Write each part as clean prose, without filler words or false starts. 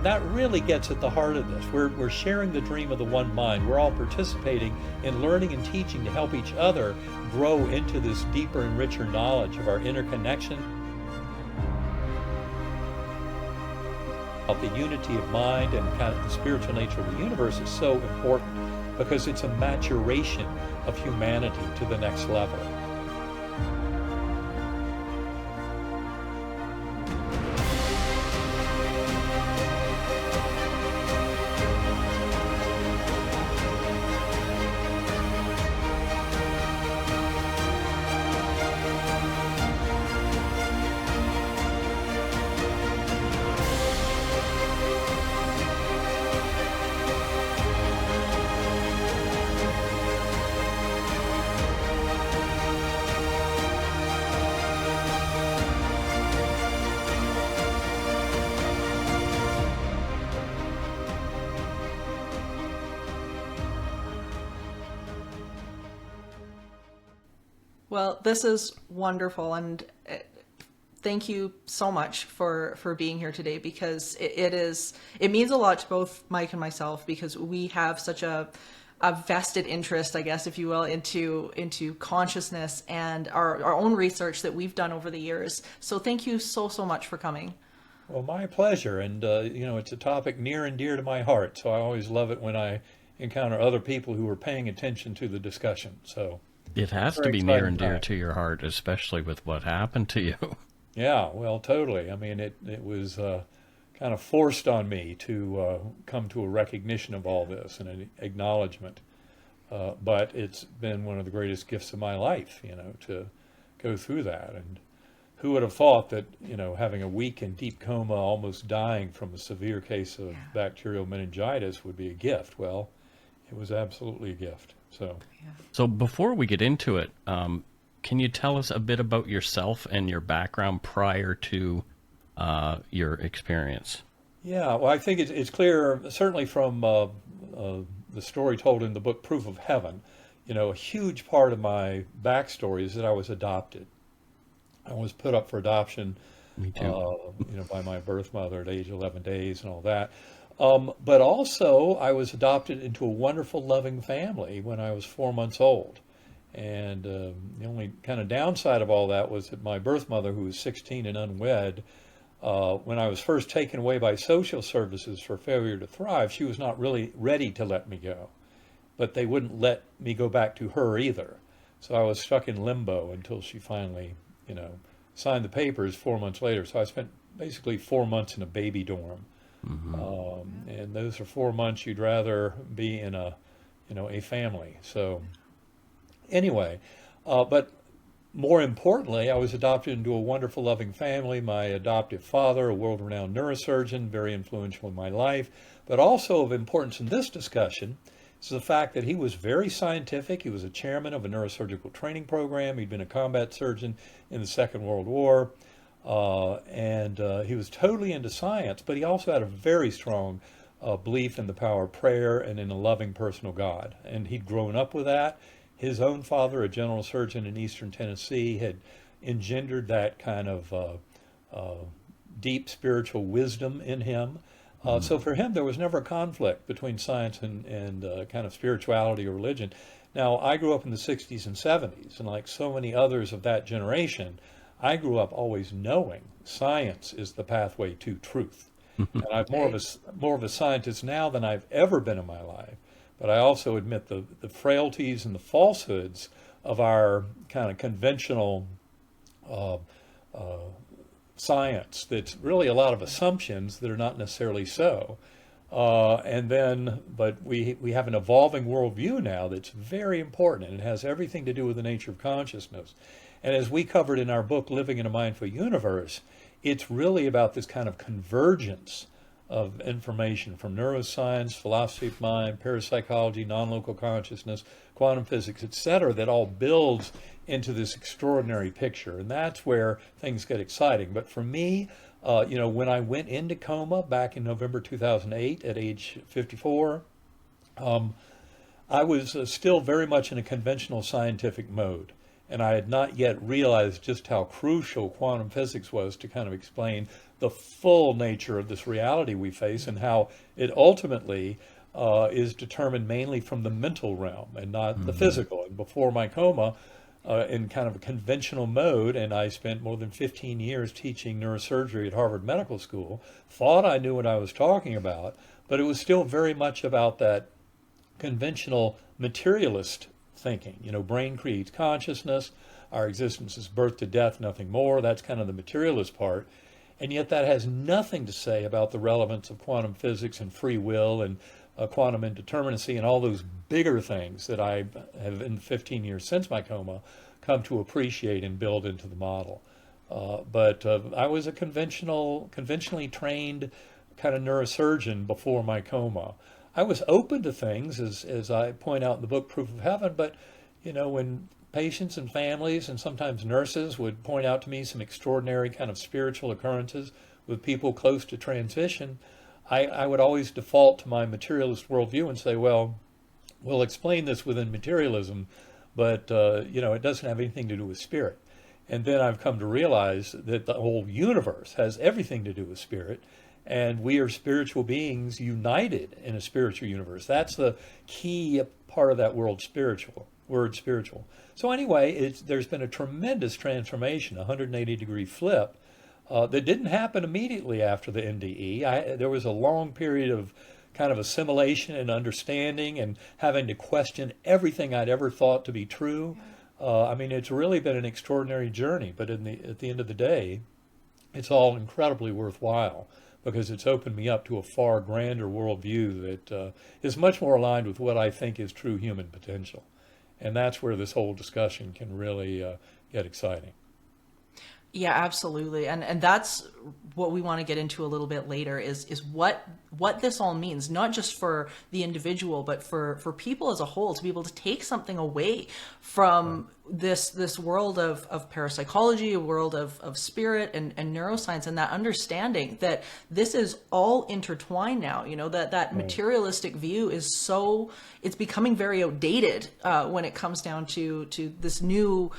that really gets at the heart of this. We're sharing the dream of the one mind. We're all participating in learning and teaching to help each other grow into this deeper and richer knowledge of our interconnection, of the unity of mind and kind of the spiritual nature of the universe is so important because it's a maturation of humanity to the next level. Well, this is wonderful, and thank you so much for being here today, because it means a lot to both Mike and myself, because we have such a vested interest, I guess, if you will, into consciousness and our own research that we've done over the years. So thank you so much for coming. Well, my pleasure. And, it's a topic near and dear to my heart. So I always love it when I encounter other people who are paying attention to the discussion. So it has to be near and dear to your heart, especially with what happened to you. Yeah, well, totally. I mean, it was kind of forced on me to come to a recognition of all this and an acknowledgement. But it's been one of the greatest gifts of my life, to go through that. And who would have thought that, having a week in deep coma, almost dying from a severe case of bacterial meningitis would be a gift? Well, it was absolutely a gift. So before we get into it, can you tell us a bit about yourself and your background prior to your experience? Yeah, well, I think it's clear, certainly from the story told in the book Proof of Heaven, a huge part of my backstory is that I was adopted. I was put up for adoption, Me too. By my birth mother at age 11 days and all that. But also, I was adopted into a wonderful, loving family when I was 4 months old. And the only kind of downside of all that was that my birth mother, who was 16 and unwed, when I was first taken away by social services for failure to thrive, she was not really ready to let me go. But they wouldn't let me go back to her either. So I was stuck in limbo until she finally, signed the papers 4 months later. So I spent basically 4 months in a baby dorm. Mm-hmm. And those are 4 months you'd rather be in a family. So anyway, but more importantly, I was adopted into a wonderful, loving family. My adoptive father, a world-renowned neurosurgeon, very influential in my life, but also of importance in this discussion is the fact that he was very scientific. He was a chairman of a neurosurgical training program. He'd been a combat surgeon in the Second World War. And he was totally into science, but he also had a very strong belief in the power of prayer and in a loving personal God. And he'd grown up with that. His own father, a general surgeon in eastern Tennessee, had engendered that kind of deep spiritual wisdom in him. So for him, there was never a conflict between science and kind of spirituality or religion. Now, I grew up in the 60s and 70s, and like so many others of that generation, I grew up always knowing science is the pathway to truth. And I'm more of a scientist now than I've ever been in my life. But I also admit the frailties and the falsehoods of our kind of conventional science. That's really a lot of assumptions that are not necessarily so. But we have an evolving worldview now that's very important, and it has everything to do with the nature of consciousness. And as we covered in our book, Living in a Mindful Universe, it's really about this kind of convergence of information from neuroscience, philosophy of mind, parapsychology, non-local consciousness, quantum physics, etc., that all builds into this extraordinary picture. And that's where things get exciting. But for me, when I went into coma back in November 2008 at age 54, I was still very much in a conventional scientific mode. And I had not yet realized just how crucial quantum physics was to kind of explain the full nature of this reality we face, and how it ultimately is determined mainly from the mental realm and not the physical. And before my coma, in kind of a conventional mode, and I spent more than 15 years teaching neurosurgery at Harvard Medical School, thought I knew what I was talking about, but it was still very much about that conventional materialist thinking. You know, brain creates consciousness, our existence is birth to death, nothing more. That's kind of the materialist part. And yet that has nothing to say about the relevance of quantum physics and free will and quantum indeterminacy and all those bigger things that I have, in the 15 years since my coma, come to appreciate and build into the model. But I was a conventionally trained kind of neurosurgeon before my coma. I was open to things, as I point out in the book Proof of Heaven, but you know, when patients and families and sometimes nurses would point out to me some extraordinary kind of spiritual occurrences with people close to transition, I would always default to my materialist worldview and say, well, we'll explain this within materialism, but you know, it doesn't have anything to do with spirit. And then I've come to realize that the whole universe has everything to do with spirit, and we are spiritual beings united in a spiritual universe. That's the key part of that word spiritual. So anyway, there's been a tremendous transformation, a 180-degree flip, that didn't happen immediately after the NDE. There was a long period of kind of assimilation and understanding and having to question everything I'd ever thought to be true. I mean, it's really been an extraordinary journey, but at the end of the day, it's all incredibly worthwhile, because it's opened me up to a far grander worldview that is much more aligned with what I think is true human potential. And that's where this whole discussion can really get exciting. Yeah, absolutely. And that's what we want to get into a little bit later is what this all means, not just for the individual, but for people as a whole, to be able to take something away from this world of parapsychology, a world of spirit and neuroscience, and that understanding that this is all intertwined now. You know, that materialistic view is it's becoming very outdated when it comes down to this new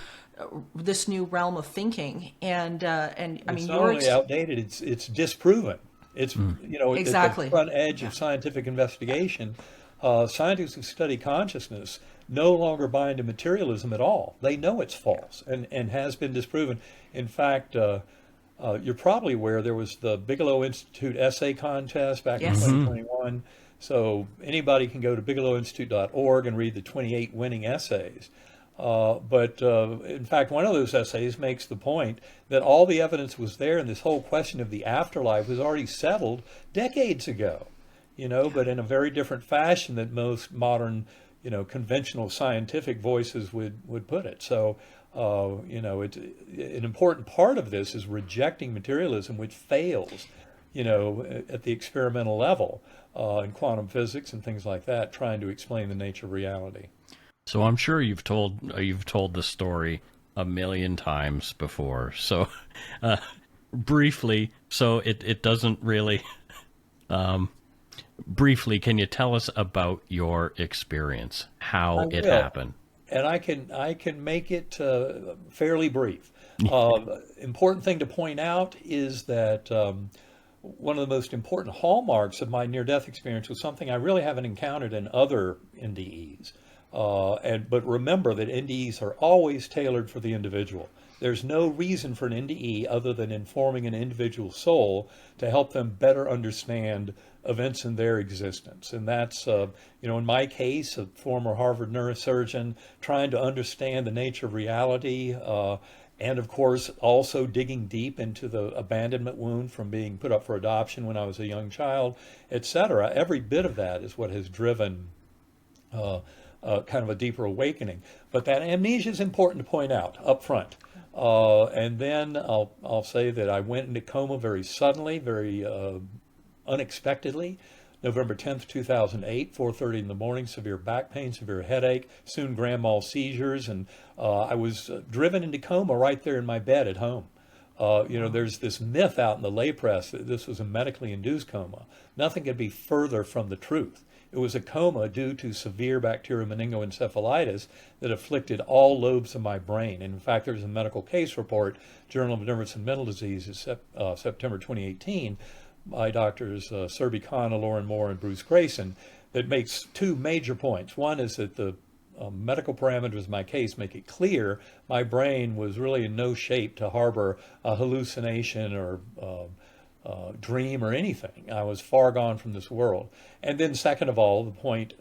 realm of thinking, and I mean, it's not only outdated; it's disproven. It's you know, exactly at the front edge of scientific investigation. Scientists who study consciousness no longer buy into materialism at all. They know it's false and has been disproven. In fact, you're probably aware there was the Bigelow Institute essay contest back in 2021. So anybody can go to bigelowinstitute.org and read the 28 winning essays. But in fact, one of those essays makes the point that all the evidence was there, and this whole question of the afterlife was already settled decades ago, you know, but in a very different fashion than most modern, you know, conventional scientific voices would put it. So, you know, an important part of this is rejecting materialism, which fails, you know, at the experimental level in quantum physics and things like that, trying to explain the nature of reality. So I'm sure you've told the story a million times before. So briefly, so it doesn't really. Briefly, can you tell us about your experience, how it happened? And I can make it fairly brief. Important thing to point out is that one of the most important hallmarks of my near-death experience was something I really haven't encountered in other NDEs. But remember that NDEs are always tailored for the individual. There's no reason for an NDE other than informing an individual soul to help them better understand events in their existence. And that's, you know, in my case, a former Harvard neurosurgeon trying to understand the nature of reality, and of course also digging deep into the abandonment wound from being put up for adoption when I was a young child, etc. Every bit of that is what has driven kind of a deeper awakening. But that amnesia is important to point out up front. And then I'll say that I went into coma very suddenly, very unexpectedly. November 10th, 2008, 4:30 in the morning, severe back pain, severe headache, soon grand mal seizures, and I was driven into coma right there in my bed at home. You know, there's this myth out in the lay press that this was a medically induced coma. Nothing could be further from the truth. It was a coma due to severe bacterial meningoencephalitis that afflicted all lobes of my brain. And in fact, there's a medical case report, Journal of Nervous and Mental Diseases, September 2018, by doctors Serby Khanna, Lauren Moore, and Bruce Grayson, that makes two major points. One is that the medical parameters of my case make it clear my brain was really in no shape to harbor a hallucination or dream or anything. I was far gone from this world. And then second of all, the point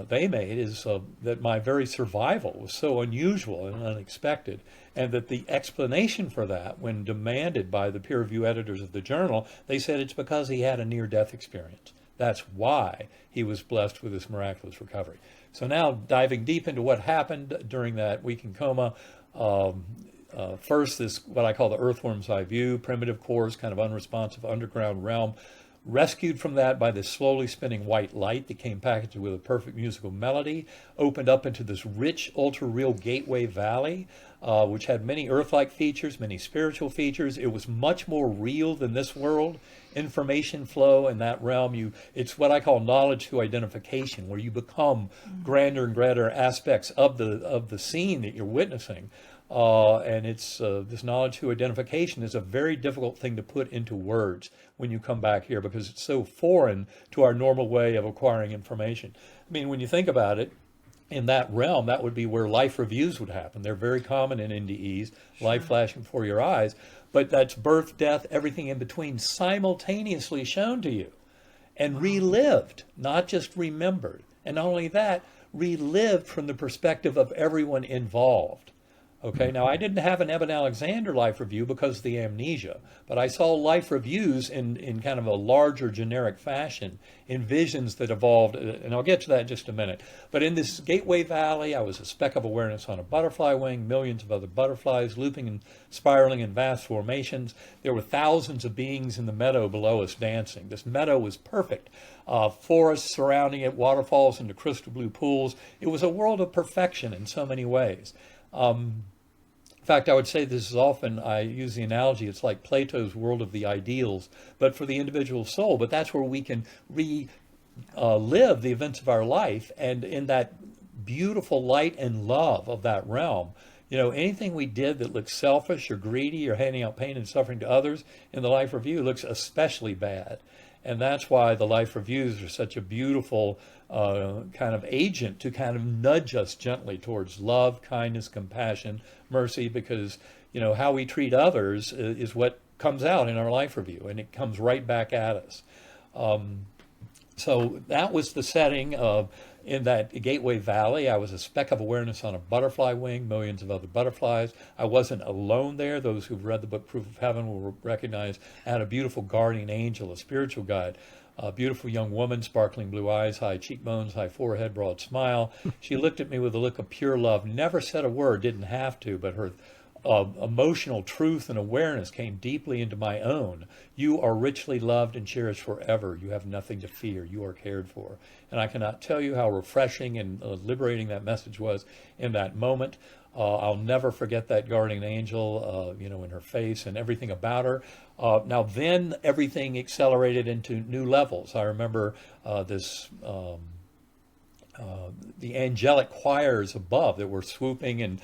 they made is that my very survival was so unusual and unexpected, and that the explanation for that, when demanded by the peer review editors of the journal, they said it's because he had a near-death experience. That's why he was blessed with this miraculous recovery. So now diving deep into what happened during that week in coma, first this, what I call the earthworm's eye view, primitive cores, kind of unresponsive underground realm, rescued from that by this slowly spinning white light that came packaged with a perfect musical melody, opened up into this rich, ultra-real gateway valley, which had many earth-like features, many spiritual features. It was much more real than this world. Information flow in that realm, it's what I call knowledge to identification, where you become grander and grander aspects of the scene that you're witnessing. And it's this knowledge to identification is a very difficult thing to put into words when you come back here, because it's so foreign to our normal way of acquiring information. I mean, when you think about it, in that realm, that would be where life reviews would happen. They're very common in NDEs, life flashing before your eyes, but that's birth, death, everything in between simultaneously shown to you and relived, not just remembered. And not only that, relived from the perspective of everyone involved. Okay, now I didn't have an Eben Alexander life review because of the amnesia, but I saw life reviews in kind of a larger generic fashion, in visions that evolved, and I'll get to that in just a minute. But in this Gateway Valley, I was a speck of awareness on a butterfly wing, millions of other butterflies looping and spiraling in vast formations. There were thousands of beings in the meadow below us dancing. This meadow was perfect. Forests surrounding it, waterfalls into crystal blue pools. It was a world of perfection in so many ways. In fact, I would say this is often, I use the analogy, it's like Plato's world of the ideals, but for the individual soul. But that's where we can relive the events of our life, and in that beautiful light and love of that realm, anything we did that looks selfish or greedy or handing out pain and suffering to others in the life review looks especially bad. And that's why the life reviews are such a beautiful kind of agent to kind of nudge us gently towards love, kindness, compassion, mercy, because, how we treat others is what comes out in our life review, and it comes right back at us. So that was the setting of, in that Gateway Valley, I was a speck of awareness on a butterfly wing, millions of other butterflies. I wasn't alone there. Those who've read the book Proof of Heaven will recognize I had a beautiful guardian angel, a spiritual guide, a beautiful young woman, sparkling blue eyes, high cheekbones, high forehead, broad smile. She looked at me with a look of pure love, never said a word, didn't have to, but her emotional truth and awareness came deeply into my own. You are richly loved and cherished forever. You have nothing to fear. You are cared for. And I cannot tell you how refreshing and liberating that message was in that moment. I'll never forget that guardian angel, in her face and everything about her. Now then, everything accelerated into new levels. I remember the angelic choirs above that were swooping and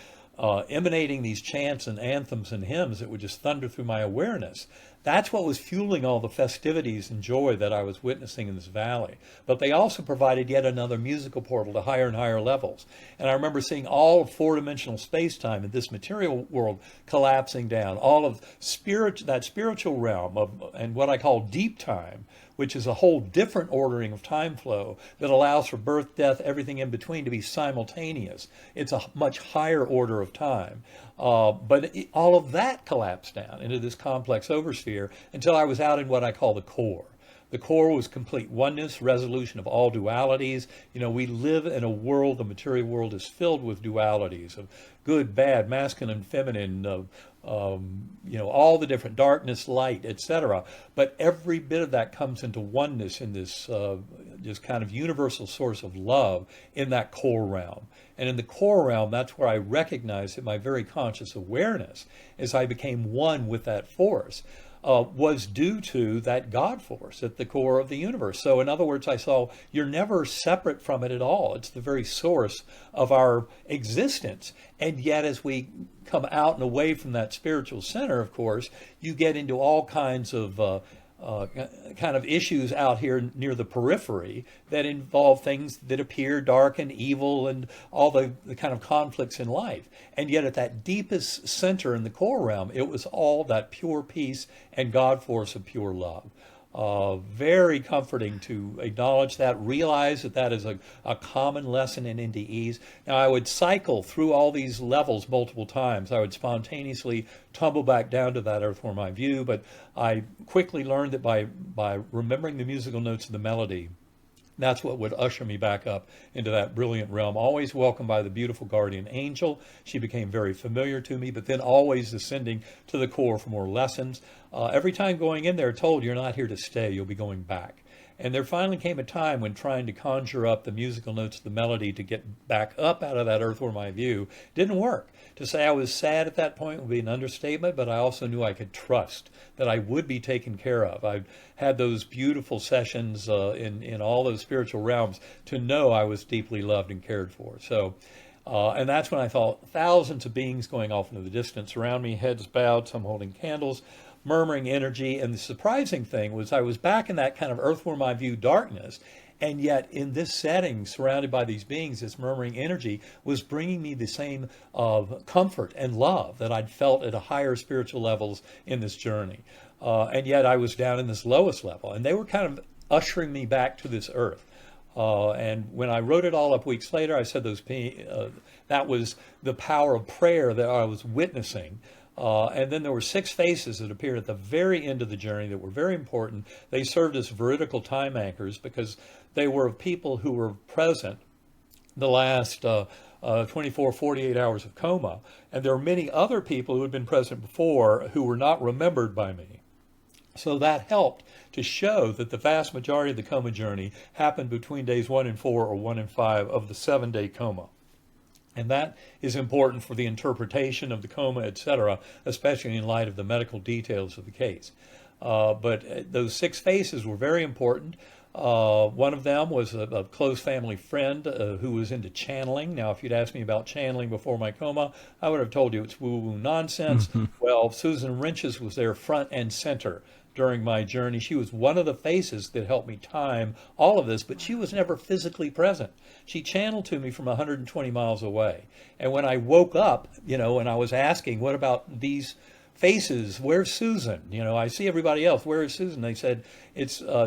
emanating these chants and anthems and hymns that would just thunder through my awareness. That's what was fueling all the festivities and joy that I was witnessing in this valley. But they also provided yet another musical portal to higher and higher levels. And I remember seeing all of four-dimensional space-time in this material world collapsing down, all of that spiritual realm and what I call deep time, which is a whole different ordering of time flow that allows for birth, death, everything in between to be simultaneous. It's a much higher order of time. But all of that collapsed down into this complex oversphere until I was out in what I call the core. The core was complete oneness, resolution of all dualities. We live in a world, the material world is filled with dualities of, good, bad, masculine, feminine, all the different darkness, light, etc. But every bit of that comes into oneness in this just kind of universal source of love in that core realm. And in the core realm, that's where I recognized that my very conscious awareness, as I became one with that force, was due to that God force at the core of the universe. So in other words, I saw you're never separate from it at all. It's the very source of our existence. And yet as we come out and away from that spiritual center, of course, you get into all kinds of kind of issues out here near the periphery that involve things that appear dark and evil and all the kind of conflicts in life. And yet at that deepest center in the core realm, it was all that pure peace and God force of pure love. Very comforting to acknowledge that, realize that that is a common lesson in NDEs. Now, I would cycle through all these levels multiple times. I would spontaneously tumble back down to that earth form I view, but I quickly learned that by remembering the musical notes of the melody, that's what would usher me back up into that brilliant realm. Always welcomed by the beautiful guardian angel. She became very familiar to me, but then always ascending to the core for more lessons. Every time going in there, told you're not here to stay, you'll be going back. And there finally came a time when trying to conjure up the musical notes of the melody to get back up out of that earthworm eye view didn't work. To say I was sad at that point would be an understatement, but I also knew I could trust that I would be taken care of. I had those beautiful sessions in all those spiritual realms to know I was deeply loved and cared for. So, and that's when I thought thousands of beings going off into the distance around me, heads bowed, some holding candles, murmuring energy. And the surprising thing was I was back in that kind of earthworm eye view darkness. And yet in this setting, surrounded by these beings, this murmuring energy was bringing me the same comfort and love that I'd felt at a higher spiritual levels in this journey. And yet I was down in this lowest level. And they were kind of ushering me back to this earth. And when I wrote it all up weeks later, I said that was the power of prayer that I was witnessing. And then there were 6 faces that appeared at the very end of the journey that were very important. They served as veridical time anchors because they were of people who were present the last 24, 48 hours of coma. And there were many other people who had been present before who were not remembered by me. So that helped to show that the vast majority of the coma journey happened between days 1 and 4 or 1 and 5 of the 7-day coma. And that is important for the interpretation of the coma, etc., especially in light of the medical details of the case. But those 6 faces were very important. One of them was a close family friend who was into channeling. Now, if you'd asked me about channeling before my coma, I would have told you it's woo-woo nonsense. Well, Susan Wrenches was there front and center during my journey. She was one of the faces that helped me time all of this, but she was never physically present. She channeled to me from 120 miles away. And when I woke up, and I was asking, what about these faces? Where's Susan? I see everybody else. Where is Susan? They said,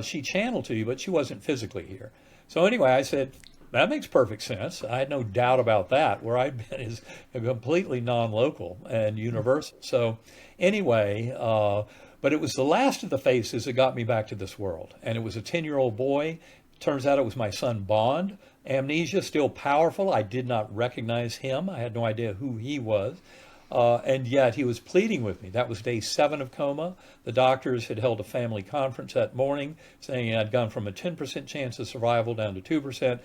she channeled to you, but she wasn't physically here. So anyway, I said, that makes perfect sense. I had no doubt about that. Where I'd been is completely non-local and universal. So anyway, but it was the last of the faces that got me back to this world. And it was a 10-year-old boy. Turns out it was my son Bond. Amnesia, still powerful. I did not recognize him. I had no idea who he was. And yet he was pleading with me. That was day 7 of coma. The doctors had held a family conference that morning saying I'd gone from a 10% chance of survival down to 2%,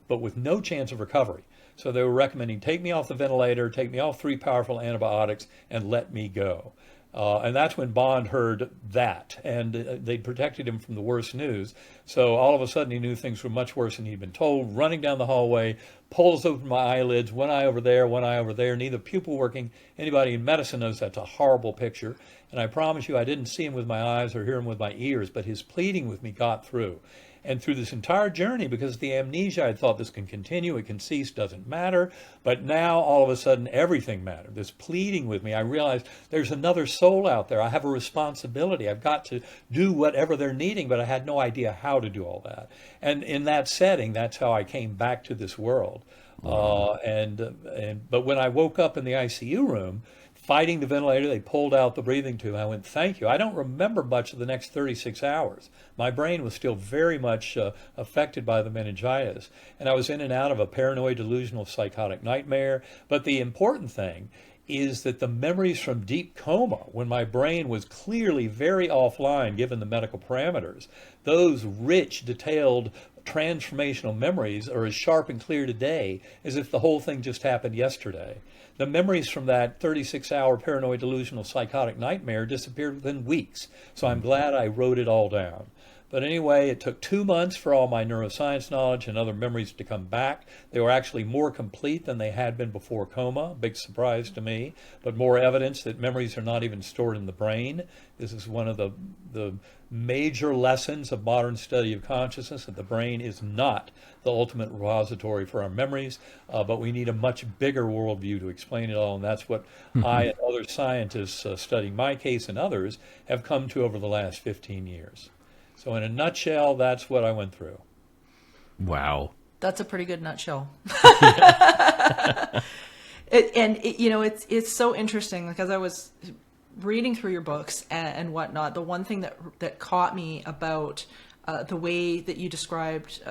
but with no chance of recovery. So they were recommending take me off the ventilator, take me off 3 powerful antibiotics, and let me go. And that's when Bond heard that, and they protected him from the worst news. So all of a sudden he knew things were much worse than he'd been told. Running down the hallway, pulls open my eyelids, one eye over there, neither pupil working. Anybody in medicine knows that's a horrible picture. And I promise you I didn't see him with my eyes or hear him with my ears, but his pleading with me got through. And through this entire journey, because of the amnesia, I thought this can continue, it can cease, doesn't matter. But now, all of a sudden, everything mattered. This pleading with me, I realized there's another soul out there. I have a responsibility. I've got to do whatever they're needing, but I had no idea how to do all that. And in that setting, that's how I came back to this world. But when I woke up in the ICU room, fighting the ventilator. They pulled out the breathing tube. I went, thank you. I don't remember much of the next 36 hours. My brain was still very much affected by the meningitis. And I was in and out of a paranoid delusional psychotic nightmare. But the important thing is that the memories from deep coma, when my brain was clearly very offline given the medical parameters, those rich, detailed, transformational memories are as sharp and clear today as if the whole thing just happened yesterday. The memories from that 36-hour paranoid delusional psychotic nightmare disappeared within weeks. So I'm glad I wrote it all down. But anyway, it took 2 months for all my neuroscience knowledge and other memories to come back. They were actually more complete than they had been before coma. Big surprise to me, but more evidence that memories are not even stored in the brain. This is one of the major lessons of modern study of consciousness, that the brain is not the ultimate repository for our memories, but we need a much bigger worldview to explain it all, and that's what I and other scientists studying my case and others have come to over the last 15 years. So in a nutshell, that's what I went through. Wow. That's a pretty good nutshell. It's so interesting because I was reading through your books and whatnot. The one thing that caught me about the way that you described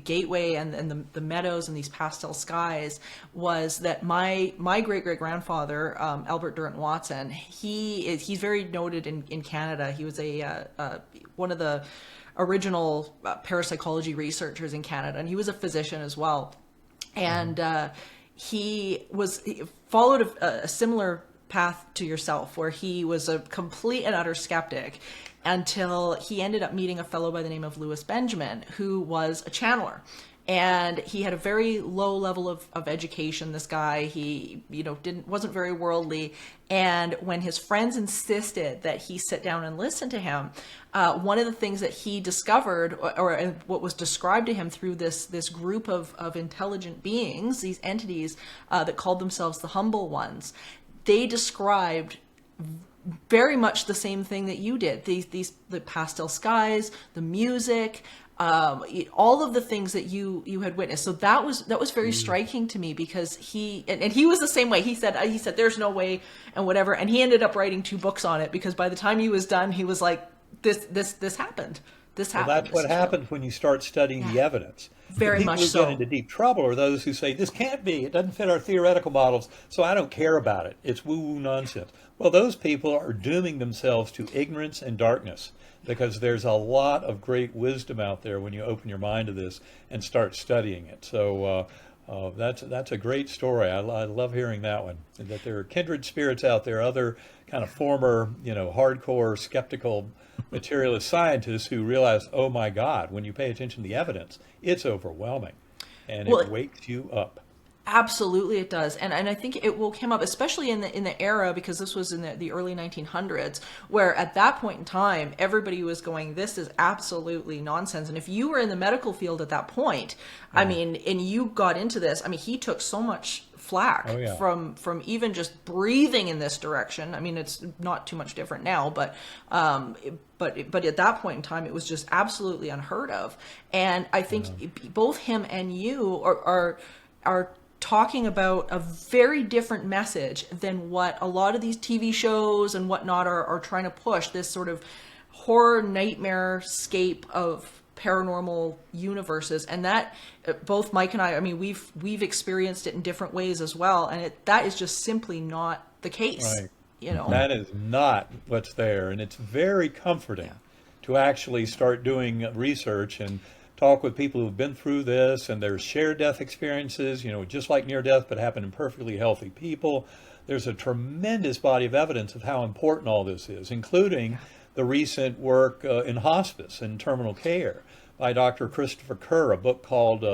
Gateway and the meadows and these pastel skies was that my great-great-grandfather, Albert Durant Watson, he's very noted in Canada. He was one of the original parapsychology researchers in Canada, and he was a physician as well. And he followed a similar path to yourself, where he was a complete and utter skeptic until he ended up meeting a fellow by the name of Louis Benjamin, who was a channeler. And he had a very low level of education, this guy. He, wasn't very worldly. And when his friends insisted that he sit down and listen to him, one of the things that he discovered, or what was described to him through this group of intelligent beings, these entities that called themselves the humble ones, they described very much the same thing that you did. The pastel skies, the music, all of the things that you had witnessed. So that was very striking to me, because he was the same way. He said there's no way and whatever, and he ended up writing 2 books on it, because by the time he was done, he was like, this happened. This happened. Well, that's what happens when you start studying the evidence. Very much so. The people who get into deep trouble are those who say, this can't be, it doesn't fit our theoretical models, so I don't care about it. It's woo-woo nonsense. Well, those people are dooming themselves to ignorance and darkness, because there's a lot of great wisdom out there when you open your mind to this and start studying it. So that's a great story. I love hearing that one, and that there are kindred spirits out there, other kind of former, hardcore skeptical materialist scientists who realize, oh my God, when you pay attention to the evidence, it's overwhelming, and it wakes you up. Absolutely, it does, and I think it will come up, especially in the era, because this was in the early 1900s, where at that point in time, everybody was going, "This is absolutely nonsense." And if you were in the medical field at that point, I mean, and you got into this, I mean, he took so much flack from even just breathing in this direction. I mean, it's not too much different now, but at that point in time, it was just absolutely unheard of. And I think both him and you are talking about a very different message than what a lot of these TV shows and whatnot are trying to push, this sort of horror nightmare scape of paranormal universes. And that both Mike and I mean, we've experienced it in different ways as well. And that is just simply not the case. Right. That is not what's there. And it's very comforting to actually start doing research and talk with people who've been through this, and there's shared death experiences, just like near death, but happen in perfectly healthy people. There's a tremendous body of evidence of how important all this is, including the recent work in hospice and terminal care by Dr. Christopher Kerr, a book called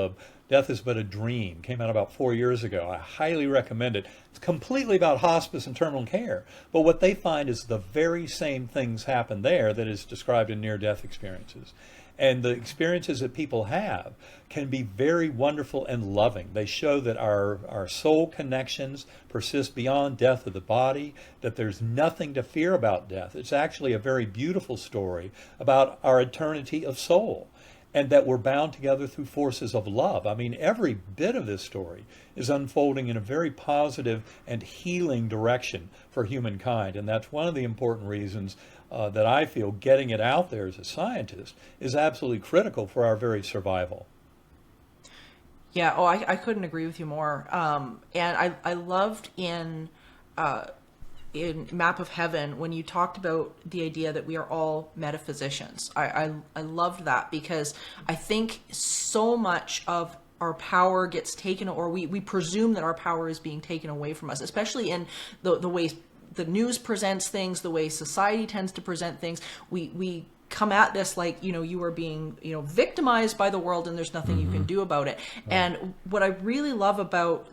Death is But a Dream, came out about 4 years ago. I highly recommend it. It's completely about hospice and terminal care, but what they find is the very same things happen there that is described in near-death experiences. And the experiences that people have can be very wonderful and loving. They show that our soul connections persist beyond death of the body, that there's nothing to fear about death. It's actually a very beautiful story about our eternity of soul. and that we're bound together through forces of love. I mean, every bit of this story is unfolding in a very positive and healing direction for humankind. And that's one of the important reasons that I feel getting it out there as a scientist is absolutely critical for our very survival. Yeah, oh, I couldn't agree with you more. And I loved in Map of Heaven when you talked about the idea that we are all metaphysicians. I loved that because I think so much of our power gets taken, or we presume that our power is being taken away from us, especially in the way the news presents things, the way society tends to present things. We come at this like, you are being, victimized by the world and there's nothing you can do about it. Right. And what I really love about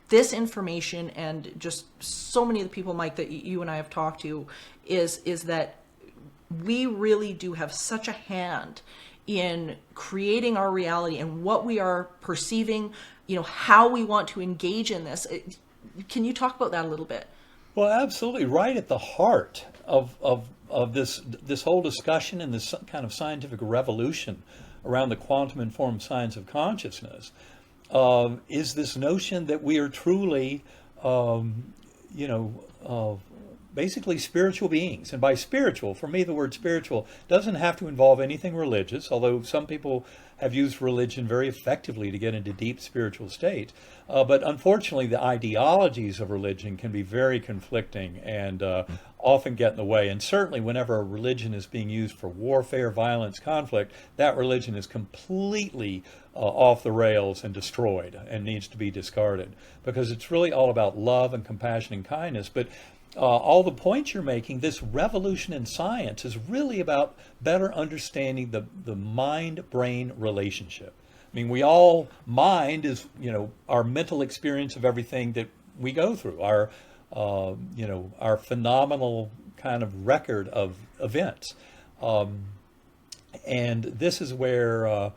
this information and just so many of the people, Mike, that you and I have talked to is that we really do have such a hand in creating our reality and what we are perceiving, how we want to engage in this. Can you talk about that a little bit? Well, absolutely. Right at the heart of this whole discussion and this kind of scientific revolution around the quantum-informed science of consciousness is this notion that we are truly, basically spiritual beings. And by spiritual, for me, the word spiritual doesn't have to involve anything religious, although some people have used religion very effectively to get into deep spiritual states. But unfortunately, the ideologies of religion can be very conflicting and often get in the way. And certainly whenever a religion is being used for warfare, violence, conflict, that religion is completely off the rails and destroyed and needs to be discarded, because it's really all about love and compassion and kindness. But all the points you're making, this revolution in science is really about better understanding the mind-brain relationship. I mean, mind is, our mental experience of everything that we go through, our phenomenal kind of record of events. And this is where,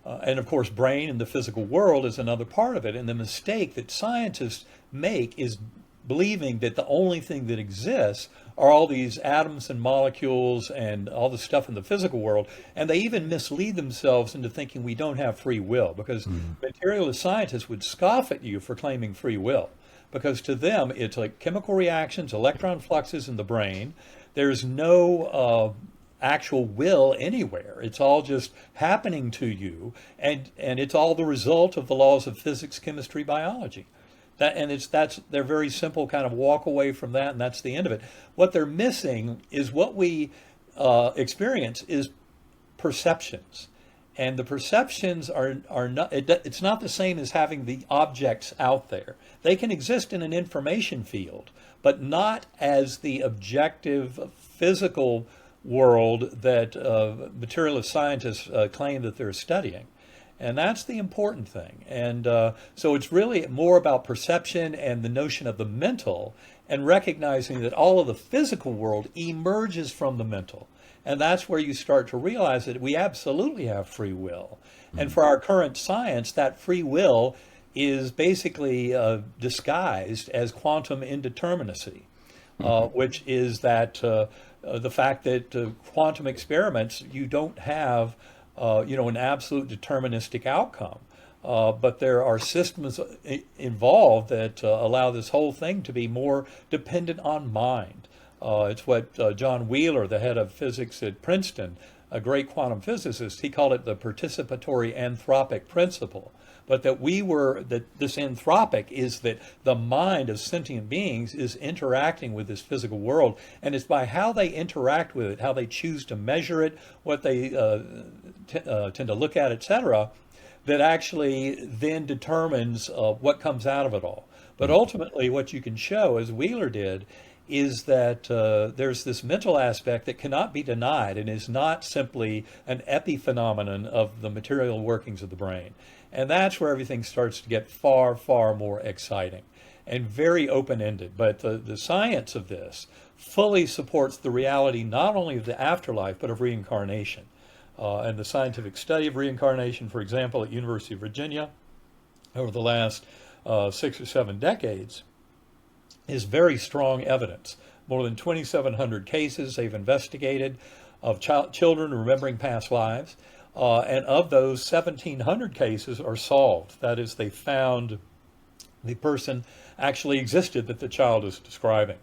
and of course, brain and the physical world is another part of it. And the mistake that scientists make is believing that the only thing that exists are all these atoms and molecules and all the stuff in the physical world. And they even mislead themselves into thinking we don't have free will, because materialist scientists would scoff at you for claiming free will, because to them it's like chemical reactions, electron fluxes in the brain. There's no actual will anywhere. It's all just happening to you, and it's all the result of the laws of physics, chemistry, biology. That's their very simple kind of walk away from that, and that's the end of it. What they're missing is what we experience is perceptions, and the perceptions are not. It's not the same as having the objects out there. They can exist in an information field, but not as the objective physical world that materialist scientists claim that they're studying. And that's the important thing. And so it's really more about perception and the notion of the mental, and recognizing that all of the physical world emerges from the mental. And that's where you start to realize that we absolutely have free will. And for our current science, that free will is basically disguised as quantum indeterminacy, which is that the fact that quantum experiments, you don't have an absolute deterministic outcome. But there are systems involved that allow this whole thing to be more dependent on mind. It's what John Wheeler, the head of physics at Princeton, a great quantum physicist, he called it the participatory anthropic principle. But that this anthropic is that the mind of sentient beings is interacting with this physical world, and it's by how they interact with it, how they choose to measure it, what they tend to look at, etc., that actually then determines what comes out of it all. But ultimately, what you can show, as Wheeler did, is that there's this mental aspect that cannot be denied and is not simply an epiphenomenon of the material workings of the brain. And that's where everything starts to get far, far more exciting and very open-ended. But the science of this fully supports the reality not only of the afterlife, but of reincarnation. And the scientific study of reincarnation, for example, at University of Virginia, over the last 6 or 7 decades, is very strong evidence. More than 2,700 cases they've investigated of children remembering past lives. And of those, 1,700 cases are solved. That is, they found the person actually existed that the child is describing.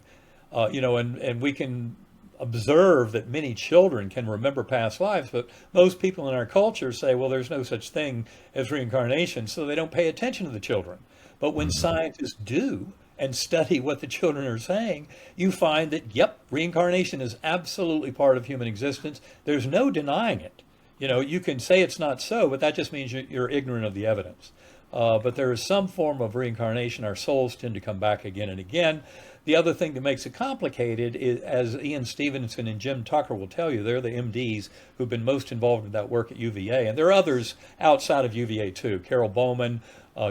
And we can observe that many children can remember past lives, but most people in our culture say, well, there's no such thing as reincarnation, so they don't pay attention to the children. But when scientists do and study what the children are saying, you find that, yep, reincarnation is absolutely part of human existence. There's no denying it. You can say it's not so, but that just means you're ignorant of the evidence. But there is some form of reincarnation. Our souls tend to come back again and again. The other thing that makes it complicated is, as Ian Stevenson and Jim Tucker will tell you, they're the MDs who've been most involved in that work at UVA. And there are others outside of UVA too, Carol Bowman,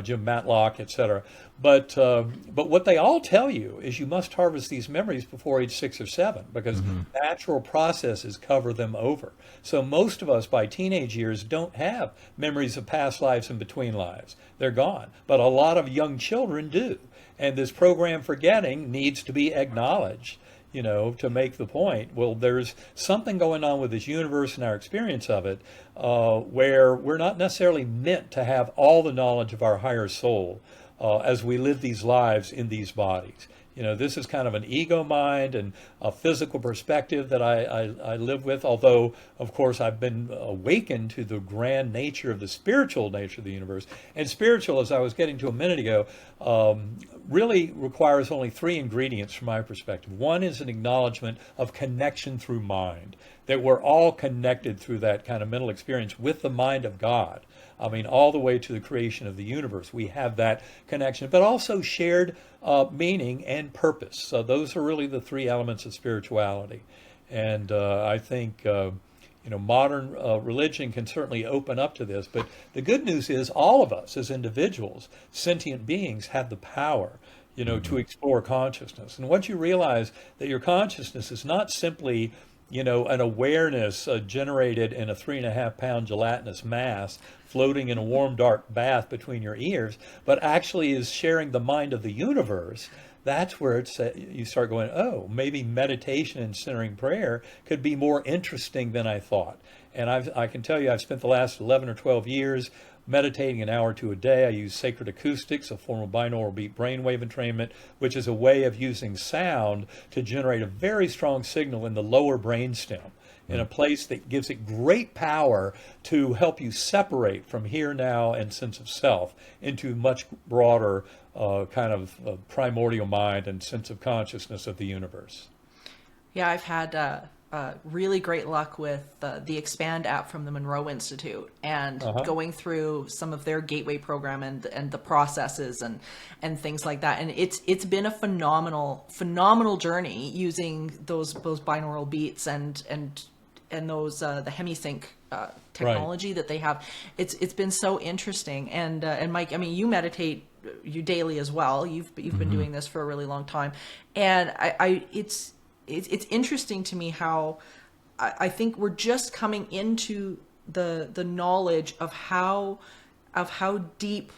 Jim Matlock, etc. But what they all tell you is you must harvest these memories before age 6 or 7 because natural processes cover them over. So most of us by teenage years don't have memories of past lives and between lives. They're gone. But a lot of young children do. And this program forgetting needs to be acknowledged, to make the point. Well, there's something going on with this universe and our experience of it where we're not necessarily meant to have all the knowledge of our higher soul as we live these lives in these bodies. This is kind of an ego mind and a physical perspective that I live with, although, of course, I've been awakened to the grand nature of the spiritual nature of the universe. And spiritual, as I was getting to a minute ago, really requires only 3 ingredients from my perspective. One is an acknowledgement of connection through mind, that we're all connected through that kind of mental experience with the mind of God. I mean, all the way to the creation of the universe. We have that connection, but also shared meaning and purpose. So those are really the 3 elements of spirituality. And I think, modern religion can certainly open up to this. But the good news is all of us as individuals, sentient beings, have the power, to explore consciousness. And once you realize that your consciousness is not simply an awareness generated in a 3.5-pound gelatinous mass floating in a warm, dark bath between your ears, but actually is sharing the mind of the universe, that's where you start going, oh, maybe meditation and centering prayer could be more interesting than I thought. And I can tell you, I've spent the last 11 or 12 years meditating an hour or 2 a day. I use sacred acoustics, a form of binaural beat brainwave entrainment, which is a way of using sound to generate a very strong signal in the lower brainstem, in a place that gives it great power to help you separate from here, now, and sense of self into much broader kind of primordial mind and sense of consciousness of the universe. Yeah, I've had really great luck with the Expand app from the Monroe Institute and going through some of their gateway program and the processes and things like that. And it's been a phenomenal journey using those binaural beats and those the hemisync technology that they have. It's been so interesting. And Mike, I mean, you meditate you daily as well. You've been doing this for a really long time, and it's interesting to me how I think we're just coming into the knowledge of how deep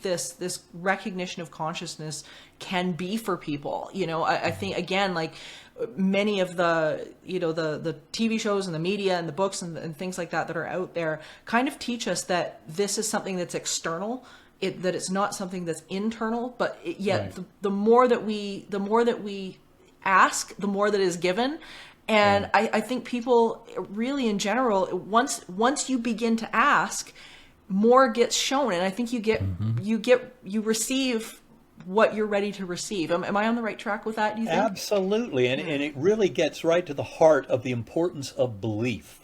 this recognition of consciousness can be for people. I think again, like many of the TV shows and the media and the books and things like that are out there kind of teach us that this is something that's external, that it's not something that's internal, but yet the more that we ask, the more that is given. And I think people really in general, once you begin to ask, more gets shown. And I think you receive what you're ready to receive. Am I on the right track with that, do you think? Absolutely. And it really gets right to the heart of the importance of belief.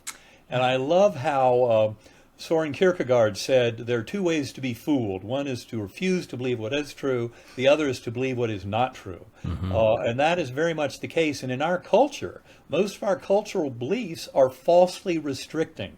And I love how Soren Kierkegaard said there are 2 ways to be fooled. One is to refuse to believe what is true. The other is to believe what is not true. And that is very much the case. And in our culture, most of our cultural beliefs are falsely restricting.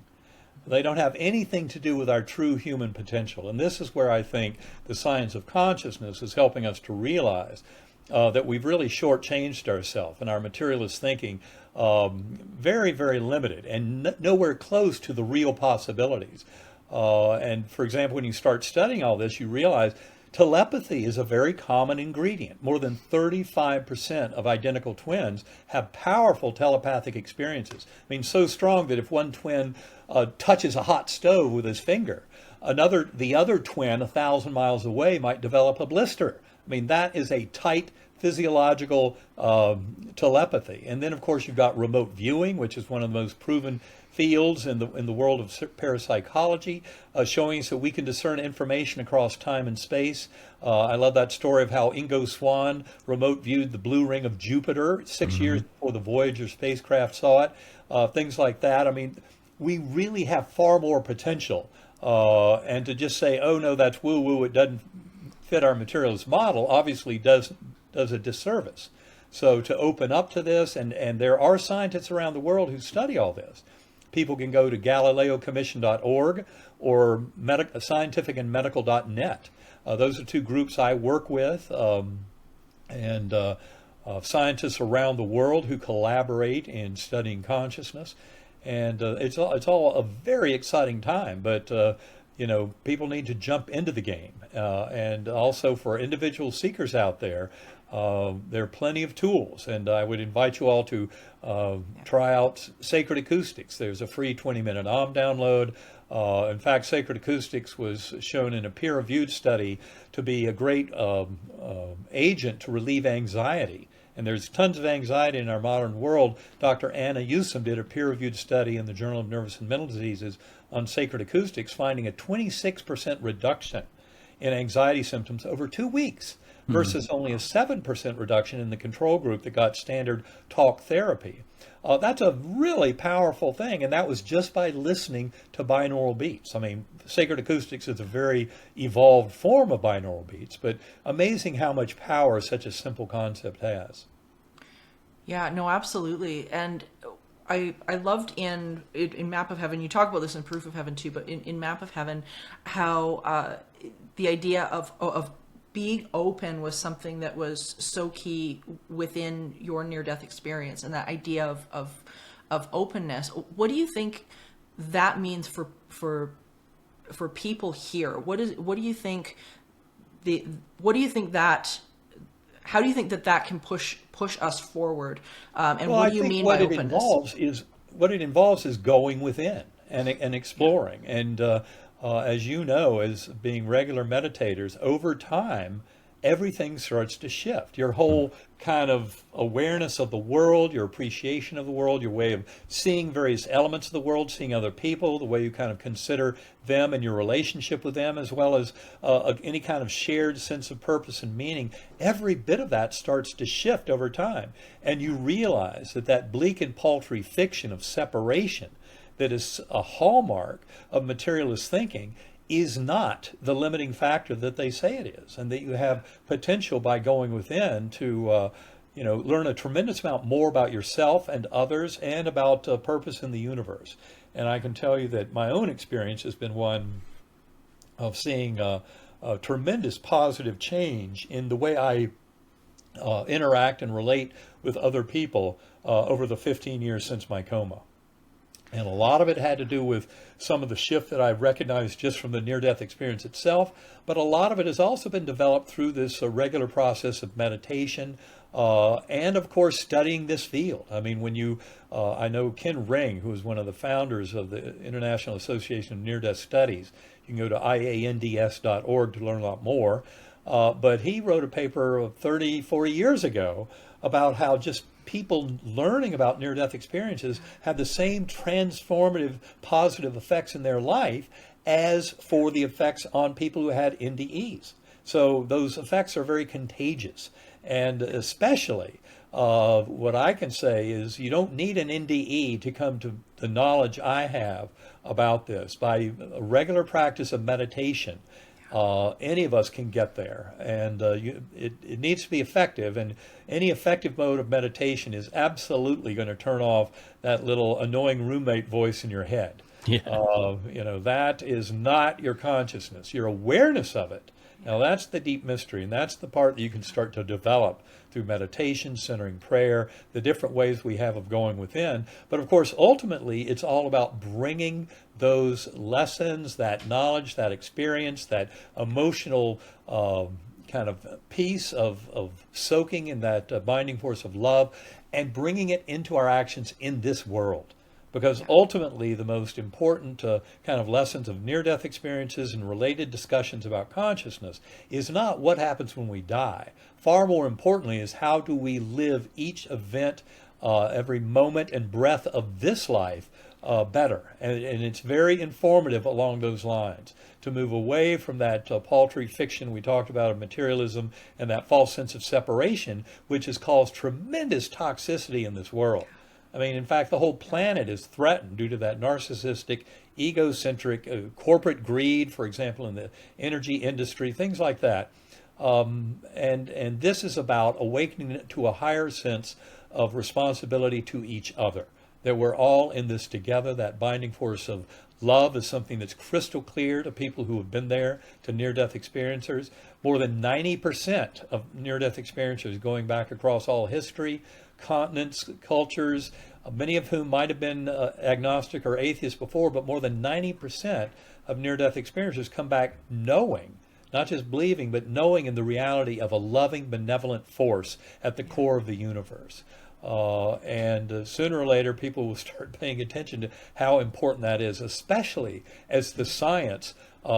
They don't have anything to do with our true human potential. And this is where I think the science of consciousness is helping us to realize that we've really shortchanged ourselves and our materialist thinking very, very limited and nowhere close to the real possibilities. And for example, when you start studying all this, you realize Telepathy is a very common ingredient. More than 35% of identical twins have powerful telepathic experiences. I mean, so strong that if one twin touches a hot stove with his finger, the other twin 1,000 miles away might develop a blister. I mean, that is a tight physiological telepathy. And then, of course, you've got remote viewing, which is one of the most proven fields in the world of parapsychology, showing us that we can discern information across time and space. I love that story of how Ingo Swann remote viewed the blue ring of Jupiter 6 years before the Voyager spacecraft saw it. Things like that. I mean, we really have far more potential. And to just say, oh no, that's woo-woo, it doesn't fit our materialist model, obviously does a disservice. So to open up to this, and there are scientists around the world who study all this. People can go to GalileoCommission.org or scientificandmedical.net. Those are two groups I work with, and scientists around the world who collaborate in studying consciousness. And it's all a very exciting time, but people need to jump into the game. And also for individual seekers out there, there are plenty of tools, and I would invite you all to try out Sacred Acoustics. There's a free 20-minute download. In fact, Sacred Acoustics was shown in a peer-reviewed study to be a great agent to relieve anxiety. And there's tons of anxiety in our modern world. Dr. Anna Yusum did a peer-reviewed study in the Journal of Nervous and Mental Diseases on Sacred Acoustics, finding a 26% reduction in anxiety symptoms over 2 weeks versus only a 7% reduction in the control group that got standard talk therapy. That's a really powerful thing, and that was just by listening to binaural beats. I mean, Sacred Acoustics is a very evolved form of binaural beats, but amazing how much power such a simple concept has. Yeah, no, absolutely. And I loved in Map of Heaven, you talk about this in Proof of Heaven too, but in Map of Heaven, how the idea of being open was something that was so key within your near-death experience, and that idea of openness. What do you think that means for people here? How do you think that can push us forward? And Well, what I do you think mean what by it openness? involves is going within and exploring. And as you know, as being regular meditators, over time, everything starts to shift. Your whole kind of awareness of the world, your appreciation of the world, your way of seeing various elements of the world, seeing other people, the way you kind of consider them and your relationship with them, as well as any kind of shared sense of purpose and meaning, every bit of that starts to shift over time. And you realize that bleak and paltry fiction of separation that is a hallmark of materialist thinking is not the limiting factor that they say it is, and that you have potential by going within to learn a tremendous amount more about yourself and others and about purpose in the universe. And I can tell you that my own experience has been one of seeing a tremendous positive change in the way I interact and relate with other people over the 15 years since my coma. And a lot of it had to do with some of the shift that I've recognized just from the near-death experience itself, but a lot of it has also been developed through this regular process of meditation and, of course, studying this field. I mean, I know Ken Ring, who is one of the founders of the International Association of Near-Death Studies. You can go to iands.org to learn a lot more. But he wrote a paper 30, 40 years ago about how just people learning about near-death experiences have the same transformative positive effects in their life as for the effects on people who had NDEs. So those effects are very contagious. And especially what I can say is you don't need an NDE to come to the knowledge I have about this. By a regular practice of meditation, any of us can get there, and it needs to be effective, and any effective mode of meditation is absolutely going to turn off that little annoying roommate voice in your head. Yeah. That is not your consciousness. Your awareness of it Now that's the deep mystery, and that's the part that you can start to develop through meditation, centering prayer, the different ways we have of going within. But of course, ultimately, it's all about bringing those lessons, that knowledge, that experience, that emotional kind of piece of soaking in that binding force of love, and bringing it into our actions in this world. Because ultimately, the most important kind of lessons of near-death experiences and related discussions about consciousness is not what happens when we die. Far more importantly is how do we live each event, every moment and breath of this life better. And it's very informative along those lines to move away from that paltry fiction we talked about of materialism and that false sense of separation, which has caused tremendous toxicity in this world. I mean, in fact, the whole planet is threatened due to that narcissistic, egocentric, corporate greed, for example, in the energy industry, things like that. And this is about awakening to a higher sense of responsibility to each other, that we're all in this together. That binding force of love is something that's crystal clear to people who have been there, to near-death experiencers. More than 90% of near-death experiencers going back across all history, continents, cultures, many of whom might have been agnostic or atheist before, but more than 90% of near-death experiencers come back knowing, not just believing, but knowing in the reality of a loving, benevolent force at the core of the universe. And sooner or later, people will start paying attention to how important that is, especially as the science